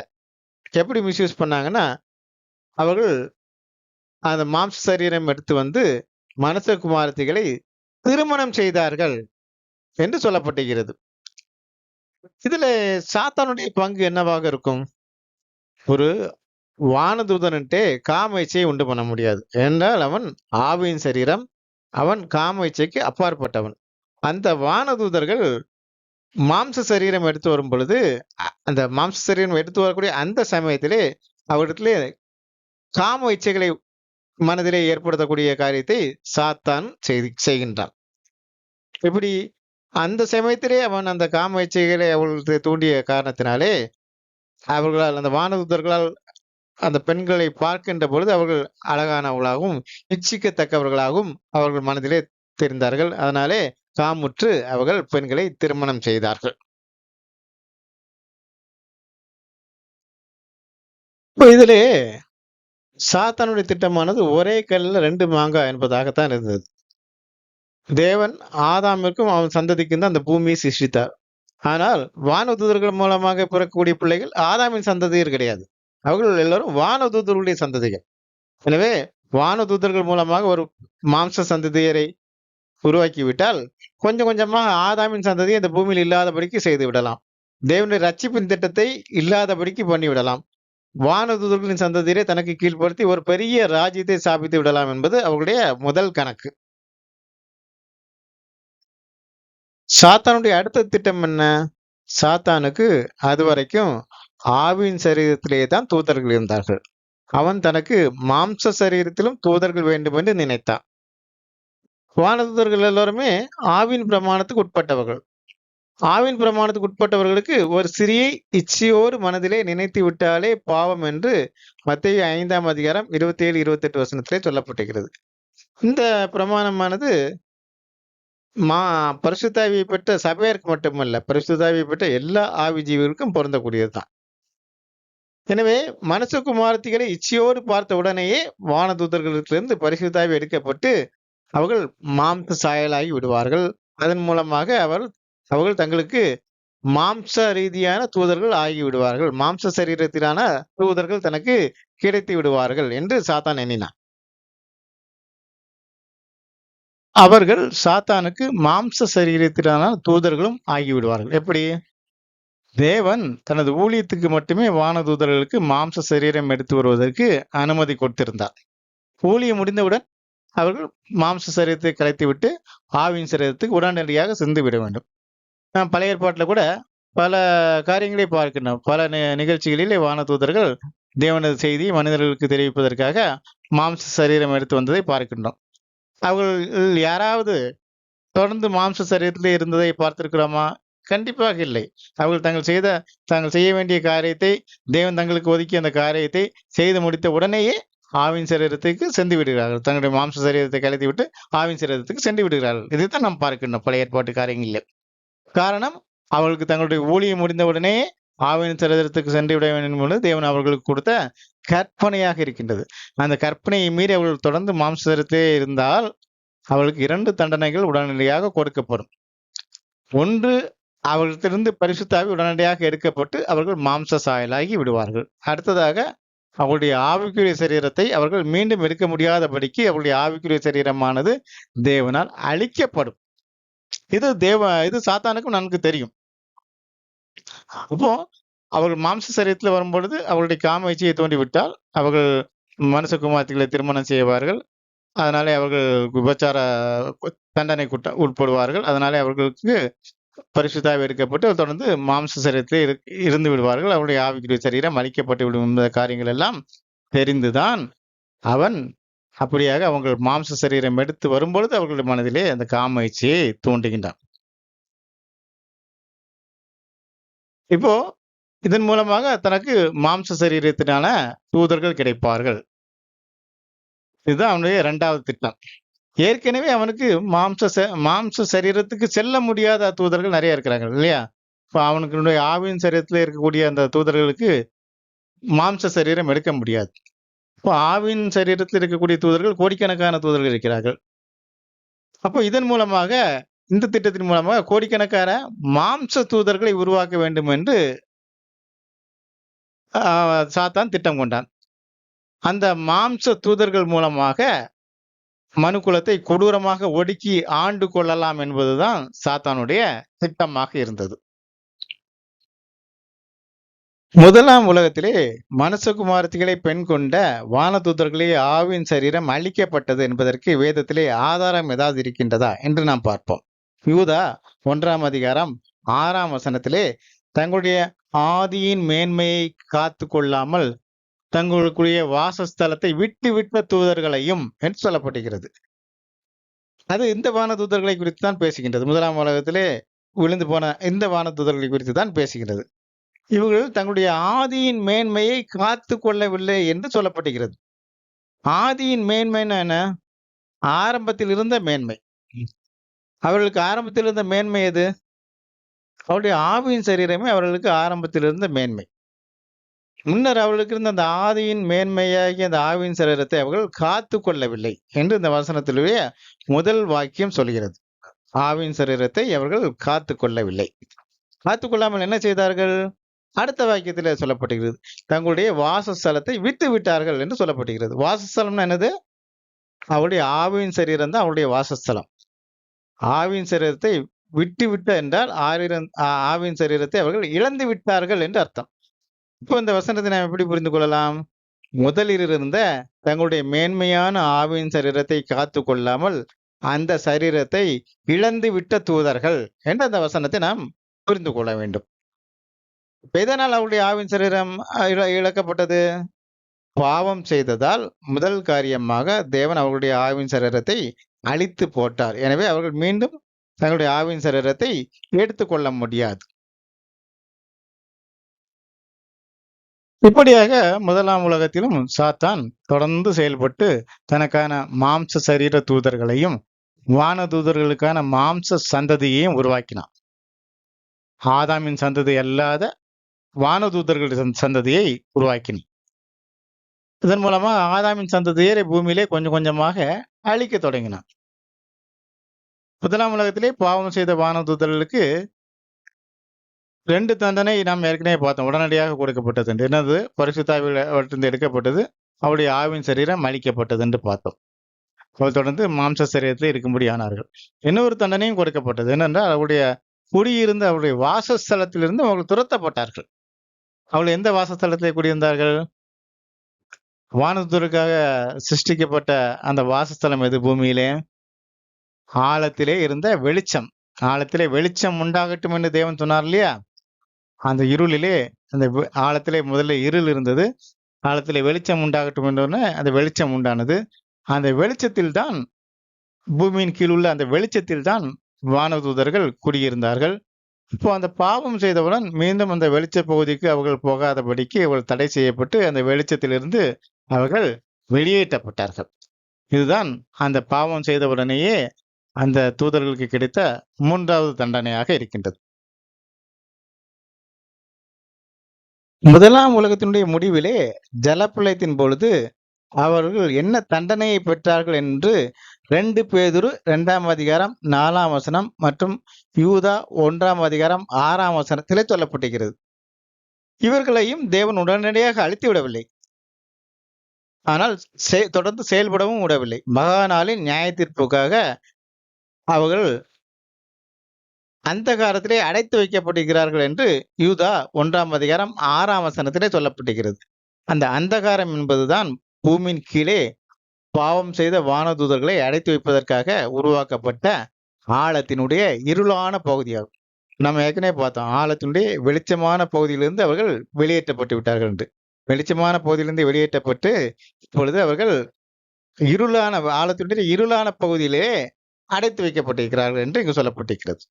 எப்படி மிஸ்யூஸ் பண்ணாங்கன்னா, அவர்கள் அந்த மாம்ச சரீரம் எடுத்து வந்து மனுஷகுமாரத்திகளை திருமணம் செய்தார்கள் என்று சொல்லப்பட்டிருக்கிறது. இதுல சாத்தானுடைய பங்கு என்னவாக இருக்கும்? ஒரு வானதூதன்ட்டே காம இச்சையை உண்டு பண்ண முடியாது. என்றால் அவன் ஆவியின் சரீரம், அவன் காம இச்சைக்கு அப்பாற்பட்டவன். அந்த வானதூதர்கள் மாம்ச சரீரம் எடுத்து வரும் பொழுது அந்த மாம்ச சரீரம் எடுத்து வரக்கூடிய அந்த சமயத்திலே அவரிடத்திலே காம இச்சைகளை மனதிலே ஏற்படுத்தக்கூடிய காரியத்தை சாத்தான் செய்கின்றான். இப்படி அந்த சமயத்திலே அவன் அந்த காம இச்சைகளை அவர்களுக்கு தூண்டிய காரணத்தினாலே அவர்களால் அந்த வானதூதர்களால் அந்த பெண்களை பார்க்கின்ற பொழுது அவர்கள் அழகானவர்களாகவும் இச்சிக்கத்தக்கவர்களாகவும் அவர்கள் மனதிலே தெரிந்தார்கள். அதனாலே காமுற்று அவர்கள் பெண்களை திருமணம் செய்தார்கள். இப்போ இதிலே சாத்தானுடைய திட்டமானது ஒரே கல்லில் 2 மாங்காய் என்பதாகத்தான் இருந்தது. தேவன் ஆதாமிற்கும் அவன் சந்ததிக்கும் தான் அந்த பூமியை சிருஷ்டித்தார். ஆனால் வானதூதர்கள் மூலமாக பிறக்கக்கூடிய பிள்ளைகள் ஆதாமின் சந்ததியர் கிடையாது. அவர்கள் எல்லாரும் வானதூதர்களுடைய சந்ததிகள். எனவே வானதூதர்கள் மூலமாக ஒரு மாம்ச சந்ததியரை உருவாக்கிவிட்டால் கொஞ்சம் கொஞ்சமாக ஆதாமின் சந்ததியை இந்த பூமியில் இல்லாதபடிக்கு செய்து விடலாம். தேவனுடைய ரட்சிப்பின் திட்டத்தை இல்லாதபடிக்கு பண்ணிவிடலாம். வானதூதர்களின் சந்ததியரை தனக்கு கீழ்ப்படுத்தி ஒரு பெரிய ராஜ்யத்தை ஸ்தாபித்து விடலாம் என்பது அவர்களுடைய முதல் கணக்கு. சாத்தானுடைய அடுத்த திட்டம் என்ன? சாத்தானுக்கு அதுவரைக்கும் ஆவியின் சரீரத்திலேயே தான் தூதர்கள் இருந்தார்கள். அவன் தனக்கு மாம்ச சரீரத்திலும் தூதர்கள் வேண்டும் என்று நினைத்தான். வானதூதர்கள் எல்லாருமே ஆவின் பிரமாணத்துக்கு உட்பட்டவர்கள். ஆவின் பிரமாணத்துக்கு உட்பட்டவர்களுக்கு ஒரு சிறிய இச்சையோடு மனதிலே நினைத்து விட்டாலே பாவம் என்று மத்தேயு 5ஆம் அதிகாரம் 27, 28 வசனத்திலே சொல்லப்பட்டிருக்கிறது. இந்த பிரமாணமானது மா பரிசுத்த ஆவியை பெற்ற சபையாருக்கு மட்டுமல்ல, பரிசுத்த ஆவியை பெற்ற எல்லா ஆவி ஜீவிகளுக்கும் பொருந்தக்கூடியதுதான். எனவே மனுஷகுமாரத்திகளை இச்சையோடு பார்த்த உடனேயே வானதூதர்களிடத்திலிருந்து பரிசுத்த ஆவி எடுக்கப்பட்டு அவர்கள் மாம்ச சாயலாகி விடுவார்கள். அதன் மூலமாக அவர்கள் தங்களுக்கு மாம்ச ரீதியான தூதர்கள் ஆகி விடுவார்கள். மாம்ச சரீரத்திலான தூதர்கள் தனக்கு கிடைத்து விடுவார்கள் என்று சாத்தான் எண்ணினான். அவர்கள் சாத்தானுக்கு மாம்ச சரீரத்திலான தூதர்களும் ஆகிவிடுவார்கள். எப்படி? தேவன் தனது ஊழியத்துக்கு மட்டுமே வானதூதர்களுக்கு மாம்ச சரீரம் எடுத்து வருவதற்கு அனுமதி கொடுத்திருந்தார். ஊழியம் முடிந்தவுடன் அவர்கள் மாம்ச சரீரத்தை கலைத்துவிட்டு ஆவின் சரீரத்துக்கு உடனடியாக சென்று விட வேண்டும். நாம் பழைய ஏற்பாட்டில் கூட பல காரியங்களை பார்க்கின்றோம். பல நிகழ்ச்சிகளிலே வானதூதர்கள் தேவனது செய்தி மனிதர்களுக்கு தெரிவிப்பதற்காக மாம்ச சரீரம் எடுத்து வந்ததை பார்க்கின்றோம். அவர்கள் யாராவது தொடர்ந்து மாம்ச சரீரத்திலே இருந்ததை பார்த்திருக்கிறோமா? கண்டிப்பாக இல்லை. அவர்கள் தாங்கள் செய்ய வேண்டிய காரியத்தை, தேவன் தங்களுக்கு ஒதுக்கிய அந்த காரியத்தை செய்து முடித்த உடனேயே ஆவின் சரீரத்துக்கு சென்று விடுகிறார்கள். தங்களுடைய மாம்ச சரீரத்தை கலைத்து விட்டு ஆவின் சரீரத்துக்கு சென்று விடுகிறார்கள். இதைத்தான் நாம் பார்க்கின்றோம் பழைய ஏற்பாட்டு காரியங்களில். காரணம், அவர்களுக்கு தங்களுடைய ஊழியம் முடிந்தவுடனே ஆவின் சரீரத்துக்கு சென்று விட வேண்டும் என்பது தேவன் அவர்களுக்கு கொடுத்த கற்பனையாக இருக்கின்றது. அந்த கற்பனையை மீறி அவர்கள் தொடர்ந்து மாம்ச சரீரத்திலே இருந்தால் அவர்களுக்கு 2 தண்டனைகள் உடனடியாக கொடுக்கப்படும். ஒன்று, அவர்களிடத்திலிருந்து பரிசுத்த ஆவி உடனடியாக எடுக்கப்பட்டு அவர்கள் மாம்ச சாயலாகி விடுவார்கள். அடுத்ததாக, அவருடைய ஆவிக்குரிய சரீரத்தை அவர்கள் மீண்டும் எடுக்க முடியாதபடிக்கு அவருடைய ஆவிக்குரிய சரீரமானது தேவனால் அழிக்கப்படும். இது சாத்தானுக்கும் நன்கு தெரியும். அப்போ அவர்கள் மாம்ச சரீரத்தில் வரும்பொழுது அவர்களுடைய காம இச்சையை தோண்டிவிட்டால் அவர்கள் மனுஷகுமாரத்திகளை திருமணம் செய்வார்கள். அதனாலே அவர்கள் விபச்சார தண்டனைக்கு உட்படுவார்கள். அதனாலே அவர்களுக்கு பரிசுத்த ஆவி எடுக்கப்பட்டு தொடர்ந்து மாம்ச சரீரத்திலே இருந்து விடுவார்கள். அவருடைய ஆவிக்குரிய சரீரம் அழிக்கப்பட்டு விடும் என்ற காரியங்கள் எல்லாம் தெரிந்துதான் அவன் அப்படியாக அவங்க மாம்ச சரீரம் எடுத்து வரும்பொழுது அவர்களுடைய மனதிலே அந்த காம இச்சையை தூண்டுகின்றான். இப்போ இதன் மூலமாக தனக்கு மாம்ச சரீரத்தினால தூதர்கள் கிடைப்பார்கள். இதுதான் அவனுடைய 2வது திட்டம். ஏற்கனவே அவனுக்கு மாம்ச சரீரத்துக்கு செல்ல முடியாத தூதர்கள் நிறைய இருக்கிறாங்க இல்லையா? இப்போ அவனுக்கு ஆவியின் சரீரத்தில் இருக்கக்கூடிய அந்த தூதர்களுக்கு மாம்ச சரீரம் எடுக்க முடியாது. இப்போ ஆவின் சரீரத்தில் இருக்கக்கூடிய தூதர்கள் கோடிக்கணக்கான தூதர்கள் இருக்கிறார்கள். அப்போ இதன் மூலமாக, இந்த திட்டத்தின் மூலமாக கோடிக்கணக்கான மாம்ச தூதர்களை உருவாக்க வேண்டும் என்று சாத்தான் திட்டம் கொண்டான். அந்த மாம்ச தூதர்கள் மூலமாக மனுக்குலத்தை கொடூரமாக ஒடுக்கி ஆண்டு கொள்ளலாம் என்பதுதான் சாத்தானுடைய திட்டமாக இருந்தது. முதலாம் உலகத்திலே மனுஷகுமாரத்திகளை பெண் கொண்ட வானதூதர்களே ஆவின் சரீரம் அழிக்கப்பட்டது என்பதற்கு வேதத்திலே ஆதாரம் ஏதாவது இருக்கின்றதா என்று நாம் பார்ப்போம். யூதா 1ஆம் அதிகாரம் 6ஆம் வசனத்திலே தங்களுடைய ஆதியின் மேன்மையை காத்து கொள்ளாமல் தங்களுக்குரிய வாசஸ்தலத்தை விட்ட தூதர்களையும் என்று சொல்லப்பட்டிருக்கிறது. அது இந்த வானதூதர்களை குறித்து தான் பேசுகின்றது. முதலாம் உலகத்திலே விழுந்து போன இந்த வானதூதர்களை குறித்து தான் பேசுகிறது. இவர்கள் தங்களுடைய ஆதியின் மேன்மையை காத்து கொள்ளவில்லை என்று சொல்லப்பட்டிருக்கிறது. ஆதியின் மேன்மைன்னா என்ன? ஆரம்பத்தில் இருந்த மேன்மை. அவர்களுக்கு ஆரம்பத்தில் இருந்த மேன்மை எது? அவருடைய ஆவியின் சரீரமே அவர்களுக்கு ஆரம்பத்தில் இருந்த மேன்மை. முன்னர் அவர்களுக்கு இருந்த அந்த ஆதியின் மேன்மையாகிய அந்த ஆவியின் சரீரத்தை அவர்கள் காத்து கொள்ளவில்லை என்று இந்த வசனத்திலேயே முதல் வாக்கியம் சொல்கிறது. ஆவியின் சரீரத்தை அவர்கள் காத்து கொள்ளவில்லை. காத்து கொள்ளாமல் என்ன செய்தார்கள்? அடுத்த வாக்கியத்திலே சொல்லப்பட்டிருக்கிறது, தங்களுடைய வாசஸ்தலத்தை விட்டு விட்டார்கள் என்று சொல்லப்பட்டிருக்கிறது. வாசஸ்தலம்னா என்னது? அவருடைய ஆவியின் சரீரம் தான் அவருடைய வாசஸ்தலம். ஆவியின் சரீரத்தை விட்டு என்றால் ஆவியின் சரீரத்தை அவர்கள் இழந்து விட்டார்கள் என்று அர்த்தம். இப்போ இந்த வசனத்தை நாம் எப்படி புரிந்து கொள்ளலாம்? முதலில் இருந்த தங்களுடைய மேன்மையான ஆவியின் சரீரத்தை காத்து கொள்ளாமல் அந்த சரீரத்தை இழந்து விட்ட தூதர்கள் என்ற அந்த வசனத்தை நாம் புரிந்து கொள்ள வேண்டும். எதனால் அவருடைய ஆவின் சரீரம் இழக்கப்பட்டது? பாவம் செய்ததால் முதல் காரியமாக தேவன் அவர்களுடைய ஆவின் சரீரத்தை அழித்து போட்டார். எனவே அவர்கள் மீண்டும் தங்களுடைய ஆவின் சரீரத்தை எடுத்துக்கொள்ள முடியாது. இப்படியாக முதலாம் உலகத்திலும் சாத்தான் தொடர்ந்து செயல்பட்டு தனக்கான மாம்ச சரீர தூதர்களையும் வானதூதர்களுக்கான மாம்ச சந்ததியையும் உருவாக்கினான். ஆதாமின் சந்ததி அல்லாத வானதூதர்கள் சந்ததியை உருவாக்கினான். இதன் மூலமா ஆதாமின் சந்ததியரை பூமியிலே கொஞ்சம் கொஞ்சமாக அழிக்க தொடங்கினான். முதலாம் உலகத்திலே பாவம் செய்த வானதூதர்களுக்கு 2 தண்டனை நாம் ஏற்கனவே பார்த்தோம். உடனடியாக கொடுக்கப்பட்டது. என்னது? பரிசுத்த ஆவியிலிருந்து எடுக்கப்பட்டது. அவருடைய ஆவின் சரீரம் அழிக்கப்பட்டது என்று பார்த்தோம். அவள் தொடர்ந்து மாம்ச சரீரத்தில் இருக்கும்படி ஆனார்கள். இன்னொரு தண்டனையும் கொடுக்கப்பட்டது. என்னென்றால் அவருடைய குடியிருந்த அவருடைய வாசஸ்தலத்திலிருந்து அவர்கள் துரத்தப்பட்டார்கள். அவர்கள் எந்த வாசஸ்தலத்திலே குடியிருந்தார்கள்? வானதூதருக்காக சிருஷ்டிக்கப்பட்ட அந்த வாசஸ்தலம் எது பூமியிலே? ஆழத்திலே இருந்த வெளிச்சம். ஆழத்திலே வெளிச்சம் உண்டாகட்டும் என்று தேவன் சொன்னார் இல்லையா? அந்த இருளிலே அந்த ஆழத்திலே முதல்ல இருள் இருந்தது. ஆழத்திலே வெளிச்சம் உண்டாகட்டும் என்றோன்னே அந்த வெளிச்சம் உண்டானது. அந்த வெளிச்சத்தில் தான் பூமியின் கீழ் உள்ள அந்த வெளிச்சத்தில் தான் வானதூதர்கள் குடியிருந்தார்கள். இப்போ அந்த பாவம் செய்தவுடன் மீண்டும் அந்த வெளிச்ச பகுதிக்கு அவர்கள் போகாதபடிக்கு அவர்கள் தடை செய்யப்பட்டு அந்த வெளிச்சத்திலிருந்து அவர்கள் வெளியேற்றப்பட்டார்கள். இதுதான் அந்த பாவம் செய்தவுடனேயே அந்த தூதர்களுக்கு கிடைத்த 3வது தண்டனையாக இருக்கின்றது. முதலாம் உலகத்தினுடைய முடிவிலே ஜலப்பிரளயத்தின் பொழுது அவர்கள் என்ன தண்டனையை பெற்றார்கள் என்று 2 பேதுரு 2ஆம் அதிகாரம் 4ஆம் வசனம் மற்றும் யூதா 1ஆம் அதிகாரம் 6ஆம் வசனத்திலே சொல்லப்பட்டிருக்கிறது. இவர்களையும் தேவன் உடனடியாக அழித்து விடவில்லை. ஆனால் தொடர்ந்து செயல்படவும் விடவில்லை. மகா நாளின் நியாய தீர்ப்புக்காக அவர்கள் அந்தகாரத்திலே அடைத்து வைக்கப்படுகிறார்கள் என்று யூதா 1ஆம் அதிகாரம் 6ஆம் வசனத்திலே சொல்லப்பட்டிருக்கிறது. அந்த அந்தகாரம் என்பதுதான் பூமியின் கீழே பாவம் செய்த வானதூதர்களை அடைத்து வைப்பதற்காக உருவாக்கப்பட்ட ஆழத்தினுடைய இருளான பகுதியாகும். நம்ம ஏற்கனவே பார்த்தோம். ஆழத்தினுடைய வெளிச்சமான பகுதியிலிருந்து அவர்கள் வெளியேற்றப்பட்டு விட்டார்கள் என்று. வெளிச்சமான பகுதியிலிருந்து வெளியேற்றப்பட்டு இப்பொழுது அவர்கள் ஆழத்தினுடைய இருளான பகுதியிலே அடைத்து வைக்கப்பட்டிருக்கிறார்கள் என்று இங்கு சொல்லப்பட்டிருக்கிறது.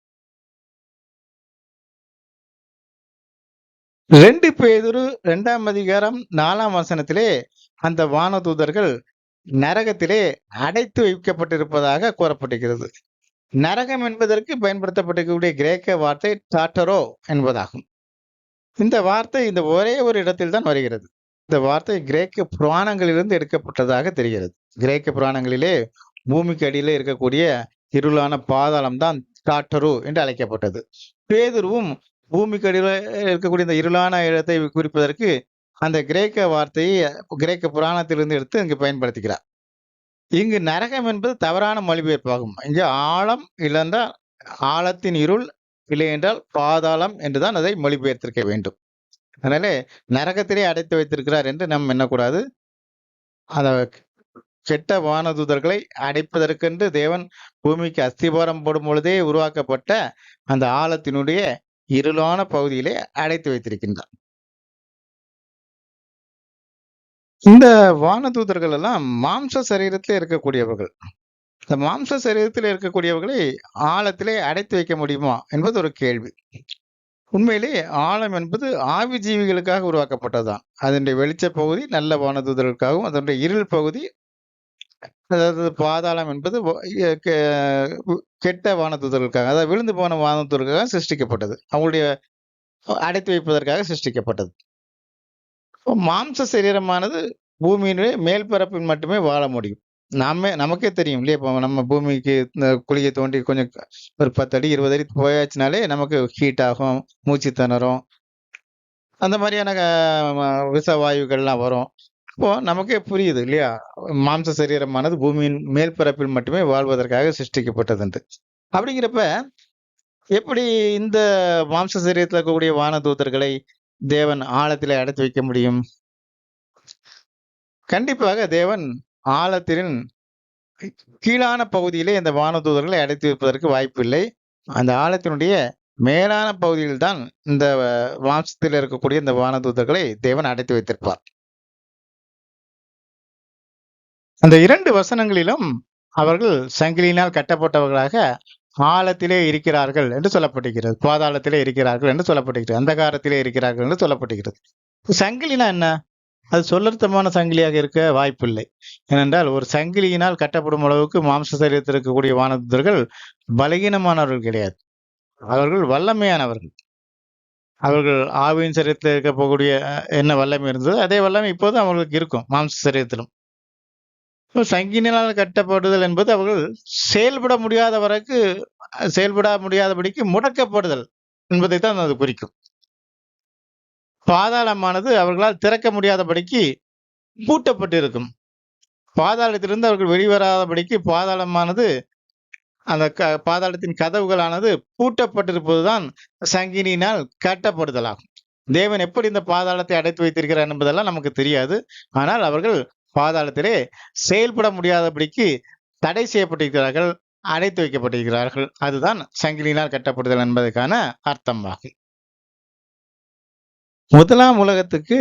2 பேதுரு 2ஆம் அதிகாரம் 4ஆம் வசனத்திலே அந்த வானதூதர்கள் நரகத்திலே அடைத்து வைக்கப்பட்டிருப்பதாக கூறப்பட்டிருக்கிறது. நரகம் என்பதற்கு பயன்படுத்தப்பட்டிருக்கக்கூடிய கிரேக்க வார்த்தை டாட்டரோ என்பதாகும். இந்த வார்த்தை இந்த ஒரே ஒரு இடத்தில் தான் வருகிறது. இந்த வார்த்தை கிரேக்க புராணங்களிலிருந்து எடுக்கப்பட்டதாக தெரிகிறது. கிரேக்க புராணங்களிலே பூமிக்கு அடியிலே இருக்கக்கூடிய இருளான பாதாளம் தான் டாட்டரோ என்று அழைக்கப்பட்டது. பேதுருவும் பூமிக்கு அடியில இருக்கக்கூடிய இந்த இருளான இடத்தை குறிப்பதற்கு அந்த கிரேக்க வார்த்தையை கிரேக்க புராணத்திலிருந்து எடுத்து இங்கு பயன்படுத்துகிறார். இங்கு நரகம் என்பது தவறான மொழிபெயர்ப்பாகும். இங்கு ஆழம் இல்லைன்றால் ஆழத்தின் இருள், இல்லை என்றால் பாதாளம் என்றுதான் அதை மொழிபெயர்த்திருக்க வேண்டும். அதனால நரகத்திலே அடைத்து வைத்திருக்கிறார் என்று நாம் எண்ணக்கூடாது. அந்த கெட்ட வானதூதர்களை அடைப்பதற்கென்று தேவன் பூமிக்கு அஸ்திபாரம் போடும் பொழுதே உருவாக்கப்பட்ட அந்த ஆழத்தினுடைய இருளான பகுதியிலே அடைத்து வைத்திருக்கின்றார். இந்த வானதூதர்கள் எல்லாம் மாம்ச சரீரத்திலே இருக்கக்கூடியவர்கள். இந்த மாம்ச சரீரத்தில் இருக்கக்கூடியவர்களை ஆழத்திலே அடைத்து வைக்க முடியுமா என்பது ஒரு கேள்வி. உண்மையிலே ஆழம் என்பது ஆவி ஜீவிகளுக்காக உருவாக்கப்பட்டதுதான். அதனுடைய வெளிச்ச பகுதி நல்ல வானதூதர்களுக்காகவும், அதனுடைய இருள் பகுதி அதாவது பாதாளம் என்பது கெட்ட வானதூதர்களுக்காக, அதாவது விழுந்து போன வானதூதர்களுக்காக சிருஷ்டிக்கப்பட்டது. அவங்களுடைய அடைத்து வைப்பதற்காக சிருஷ்டிக்கப்பட்டது. மாம்ச சரீரமானது பூமியினுடைய மேல் பரப்பில் மட்டுமே வாழ முடியும். நமக்கே தெரியும் இல்லையா? இப்போ நம்ம பூமிக்கு இந்த குழியை தோண்டி கொஞ்சம் ஒரு 10 அடி 20 அடி போயாச்சுனாலே நமக்கு ஹீட் ஆகும், மூச்சு திணறும், அந்த மாதிரியான விஷ வாயுக்கள்லாம் வரும். இப்போ நமக்கே புரியுது இல்லையா? மாம்ச சரீரமானது பூமியின் மேல் பரப்பில் மட்டுமே வாழ்வதற்காக சிருஷ்டிக்கப்பட்டது என்று. அப்படிங்கிறப்ப எப்படி இந்த மாம்ச சரீரத்தில் இருக்கக்கூடிய வானதூதர்களை தேவன் ஆழத்திலே அடைத்து வைக்க முடியும்? கண்டிப்பாக தேவன் ஆழத்தின் கீழான பகுதியிலே இந்த வானதூதர்களை அடைத்து வைப்பதற்கு வாய்ப்பில்லை. அந்த ஆழத்தினுடைய மேலான பகுதியில் தான் இந்த மாம்சத்தில் இருக்கக்கூடிய இந்த வானதூதர்களை தேவன் அடைத்து வைத்திருப்பார். அந்த 2 வசனங்களிலும் அவர்கள் சங்கிலியினால் கட்டப்பட்டவர்களாக ஆழத்திலே இருக்கிறார்கள் என்று சொல்லப்பட்டிருக்கிறது. பாதாளத்திலே இருக்கிறார்கள் என்று சொல்லப்பட்டிருக்கிறது. அந்தகாரத்திலே இருக்கிறார்கள் என்று சொல்லப்பட்டிருக்கிறது. சங்கிலினா என்ன? அது சொல்லர்த்தமான சங்கிலியாக இருக்க வாய்ப்பில்லை. ஏனென்றால் ஒரு சங்கிலியினால் கட்டப்படும் அளவுக்கு மாம்ச சரீரத்தில் இருக்கக்கூடிய வானதூதர்கள் பலகீனமானவர்கள் கிடையாது. அவர்கள் வல்லமையானவர்கள். அவர்கள் ஆவியின் சரீரத்தில் இருக்கக்கூடிய என்ன வல்லமை இருந்ததோ அதே வல்லமை இப்போதும் அவர்களுக்கு இருக்கும் மாம்ச சரீரத்திலும். சங்கிலியினால் கட்டப்படுதல் என்பது அவர்கள் செயல்பட முடியாதபடிக்கு முடக்கப்படுதல் என்பதைத்தான் அது குறிக்கும். பாதாளமானது அவர்களால் திறக்க முடியாதபடிக்கு பூட்டப்பட்டிருக்கும். பாதாளத்திலிருந்து அவர்கள் வெளிவராதபடிக்கு பாதாளமானது அந்த பாதாளத்தின் கதவுகளானது பூட்டப்பட்டிருப்பதுதான் சங்கிலியினால் கட்டப்படுதலாகும். தேவன் எப்படி இந்த பாதாளத்தை அடைத்து வைத்திருக்கிறார் என்பதெல்லாம் நமக்கு தெரியாது. ஆனால் அவர்கள் பாதாளத்திலே செயல்பட முடியாதபடிக்கு தடை செய்யப்பட்டிருக்கிறார்கள், அடைத்து வைக்கப்பட்டிருக்கிறார்கள். அதுதான் சங்கிலியினால் கட்டப்படுதல் என்பதற்கான அர்த்தமாகும். முதலாம் உலகத்துக்கு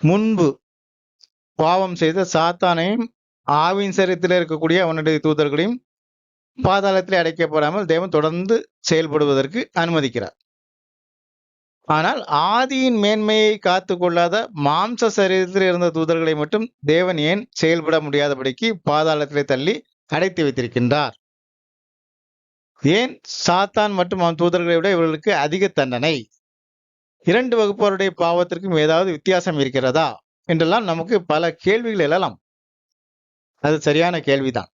முன்பு பாவம் செய்த சாத்தானையும் ஆவியின் சரீரத்தில் இருக்கக்கூடிய அவனுடைய தூதர்களையும் பாதாளத்திலே அடைக்கப்படாமல் தேவன் தொடர்ந்து செயல்படுவதற்கு அனுமதிக்கிறார். ஆனால் ஆதியின் மேன்மையை காத்து கொள்ளாத மாம்ச சரீரத்தில் இருந்த தூதர்களை மட்டும் தேவன் ஏன் செயல்பட முடியாதபடிக்கு பாதாளத்திலே தள்ளி அடைத்து வைத்திருக்கின்றார்? ஏன் சாத்தான் மற்றும் அவன் தூதர்களை விட இவர்களுக்கு அதிக தண்டனை? 2 வகுப்பாருடைய பாவத்திற்கும் ஏதாவது வித்தியாசம் இருக்கிறதா என்றெல்லாம் நமக்கு பல கேள்விகள் எழலாம். அது சரியான கேள்விதான்.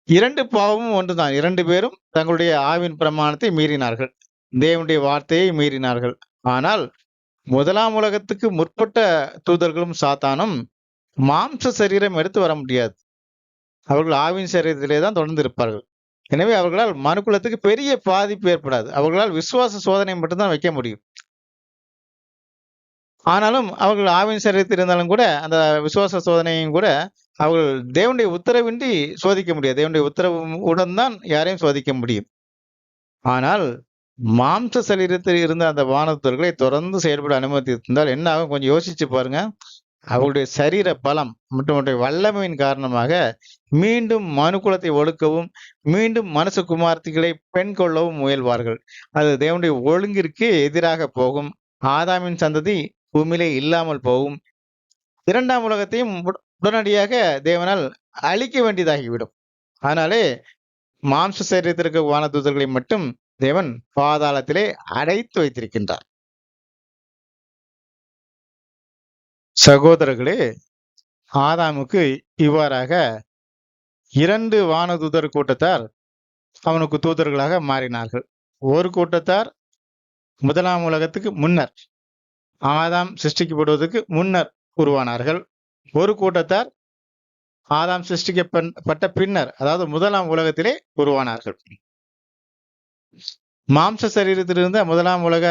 2 பாவமும் ஒன்றுதான். 2 பேரும் தங்களுடைய ஆவின் பிரமாணத்தை மீறினார்கள், தேவனுடைய வார்த்தையை மீறினார்கள். ஆனால் முதலாம் உலகத்துக்கு முற்பட்ட தூதர்களும் சாத்தானும் மாம்ச சரீரம் எடுத்து வர முடியாது. அவர்கள் ஆவின் சரீரத்திலே தான் தொடர்ந்து இருப்பார்கள். எனவே அவர்களால் மனுக்குலத்துக்கு பெரிய பாதிப்பு ஏற்படாது. அவர்களால் விசுவாச சோதனை மட்டும்தான் வைக்க முடியும். ஆனாலும் அவர்கள் ஆவின் சரீரத்தில் இருந்தாலும் கூட அந்த விசுவாச சோதனையும் கூட அவர்கள் தேவனுடைய உத்தரவின்றி சோதிக்க முடியாது. தேவனுடைய உத்தரவுடன் தான் யாரையும் சோதிக்க முடியும். ஆனால் மாம்ச சரீரத்தில் இருந்த அந்த வானதூதர்களை தொடர்ந்து செயல்பட அனுமதித்திருந்தால் என்ன ஆகும்? கொஞ்சம் யோசிச்சு பாருங்க. அவருடைய சரீர பலம் மற்றும் அவருடைய வல்லமையின் காரணமாக மீண்டும் மனுக்குலத்தை ஒடுக்கவும், மீண்டும் மனுஷகுமார்த்திகளை பெண் கொள்ளவும் முயல்வார்கள். அது தேவனுடைய ஒழுங்கிற்கு எதிராக போகும். ஆதாமின் சந்ததி பூமியிலே இல்லாமல் போகும். 2ஆம் உலகத்தையும் உடனடியாக தேவனால் அழிக்க வேண்டியதாகிவிடும். அதனாலே மாம்ச சரீரத்திற்கு வானதூதர்களை மட்டும் தேவன் பாதாளத்திலே அடைத்து வைத்திருக்கின்றார். சகோதரர்களே, ஆதாமுக்கு இவ்வாறாக 2 வானதூதர் கூட்டத்தார் அவனுக்கு தூதர்களாக மாறினார்கள். ஒரு கூட்டத்தார் முதலாம் உலகத்துக்கு முன்னர், ஆதாம் சிருஷ்டிக்கப்படுவதற்கு முன்னர் உருவானார்கள். ஒரு கூட்டத்தார் ஆதாம் சிருஷ்டிக்கப்பட்ட பின்னர், அதாவது முதலாம் உலகத்திலே உருவானார்கள். மாம்ச சரீரத்திலிருந்த முதலாம் உலக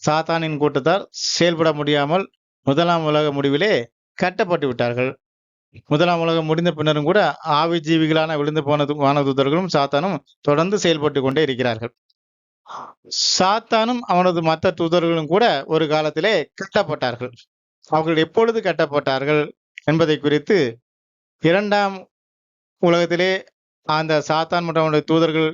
சாத்தானின் கூட்டத்தார் செயல்பட முடியாமல் முதலாம் உலக முடிவிலே கட்டப்பட்டு விட்டார்கள். முதலாம் உலகம் முடிந்த பின்னரும் கூட ஆவி ஜீவிகளான விழுந்து போன வானதூதர்களும் சாத்தானும் தொடர்ந்து செயல்பட்டு கொண்டே இருக்கிறார்கள். சாத்தானும் அவனது மற்ற தூதர்களும் கூட ஒரு காலத்திலே கட்டப்பட்டார்கள். அவர்கள் எப்பொழுது கட்டப்பட்டார்கள் என்பதை குறித்து 2ஆம் உலகத்திலே அந்த சாத்தான் மற்றும் அவனுடைய தூதர்கள்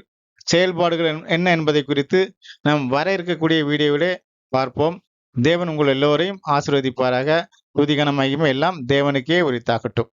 செயல்பாடுகள் என்ன என்பதை குறித்து நாம் வர இருக்கக்கூடிய வீடியோவிலே பார்ப்போம். தேவன் உங்கள் எல்லோரையும் ஆசீர்வதிப்பாராக. துதி கன மகிமை எல்லாம் தேவனுக்கே உரித்தாகட்டும்.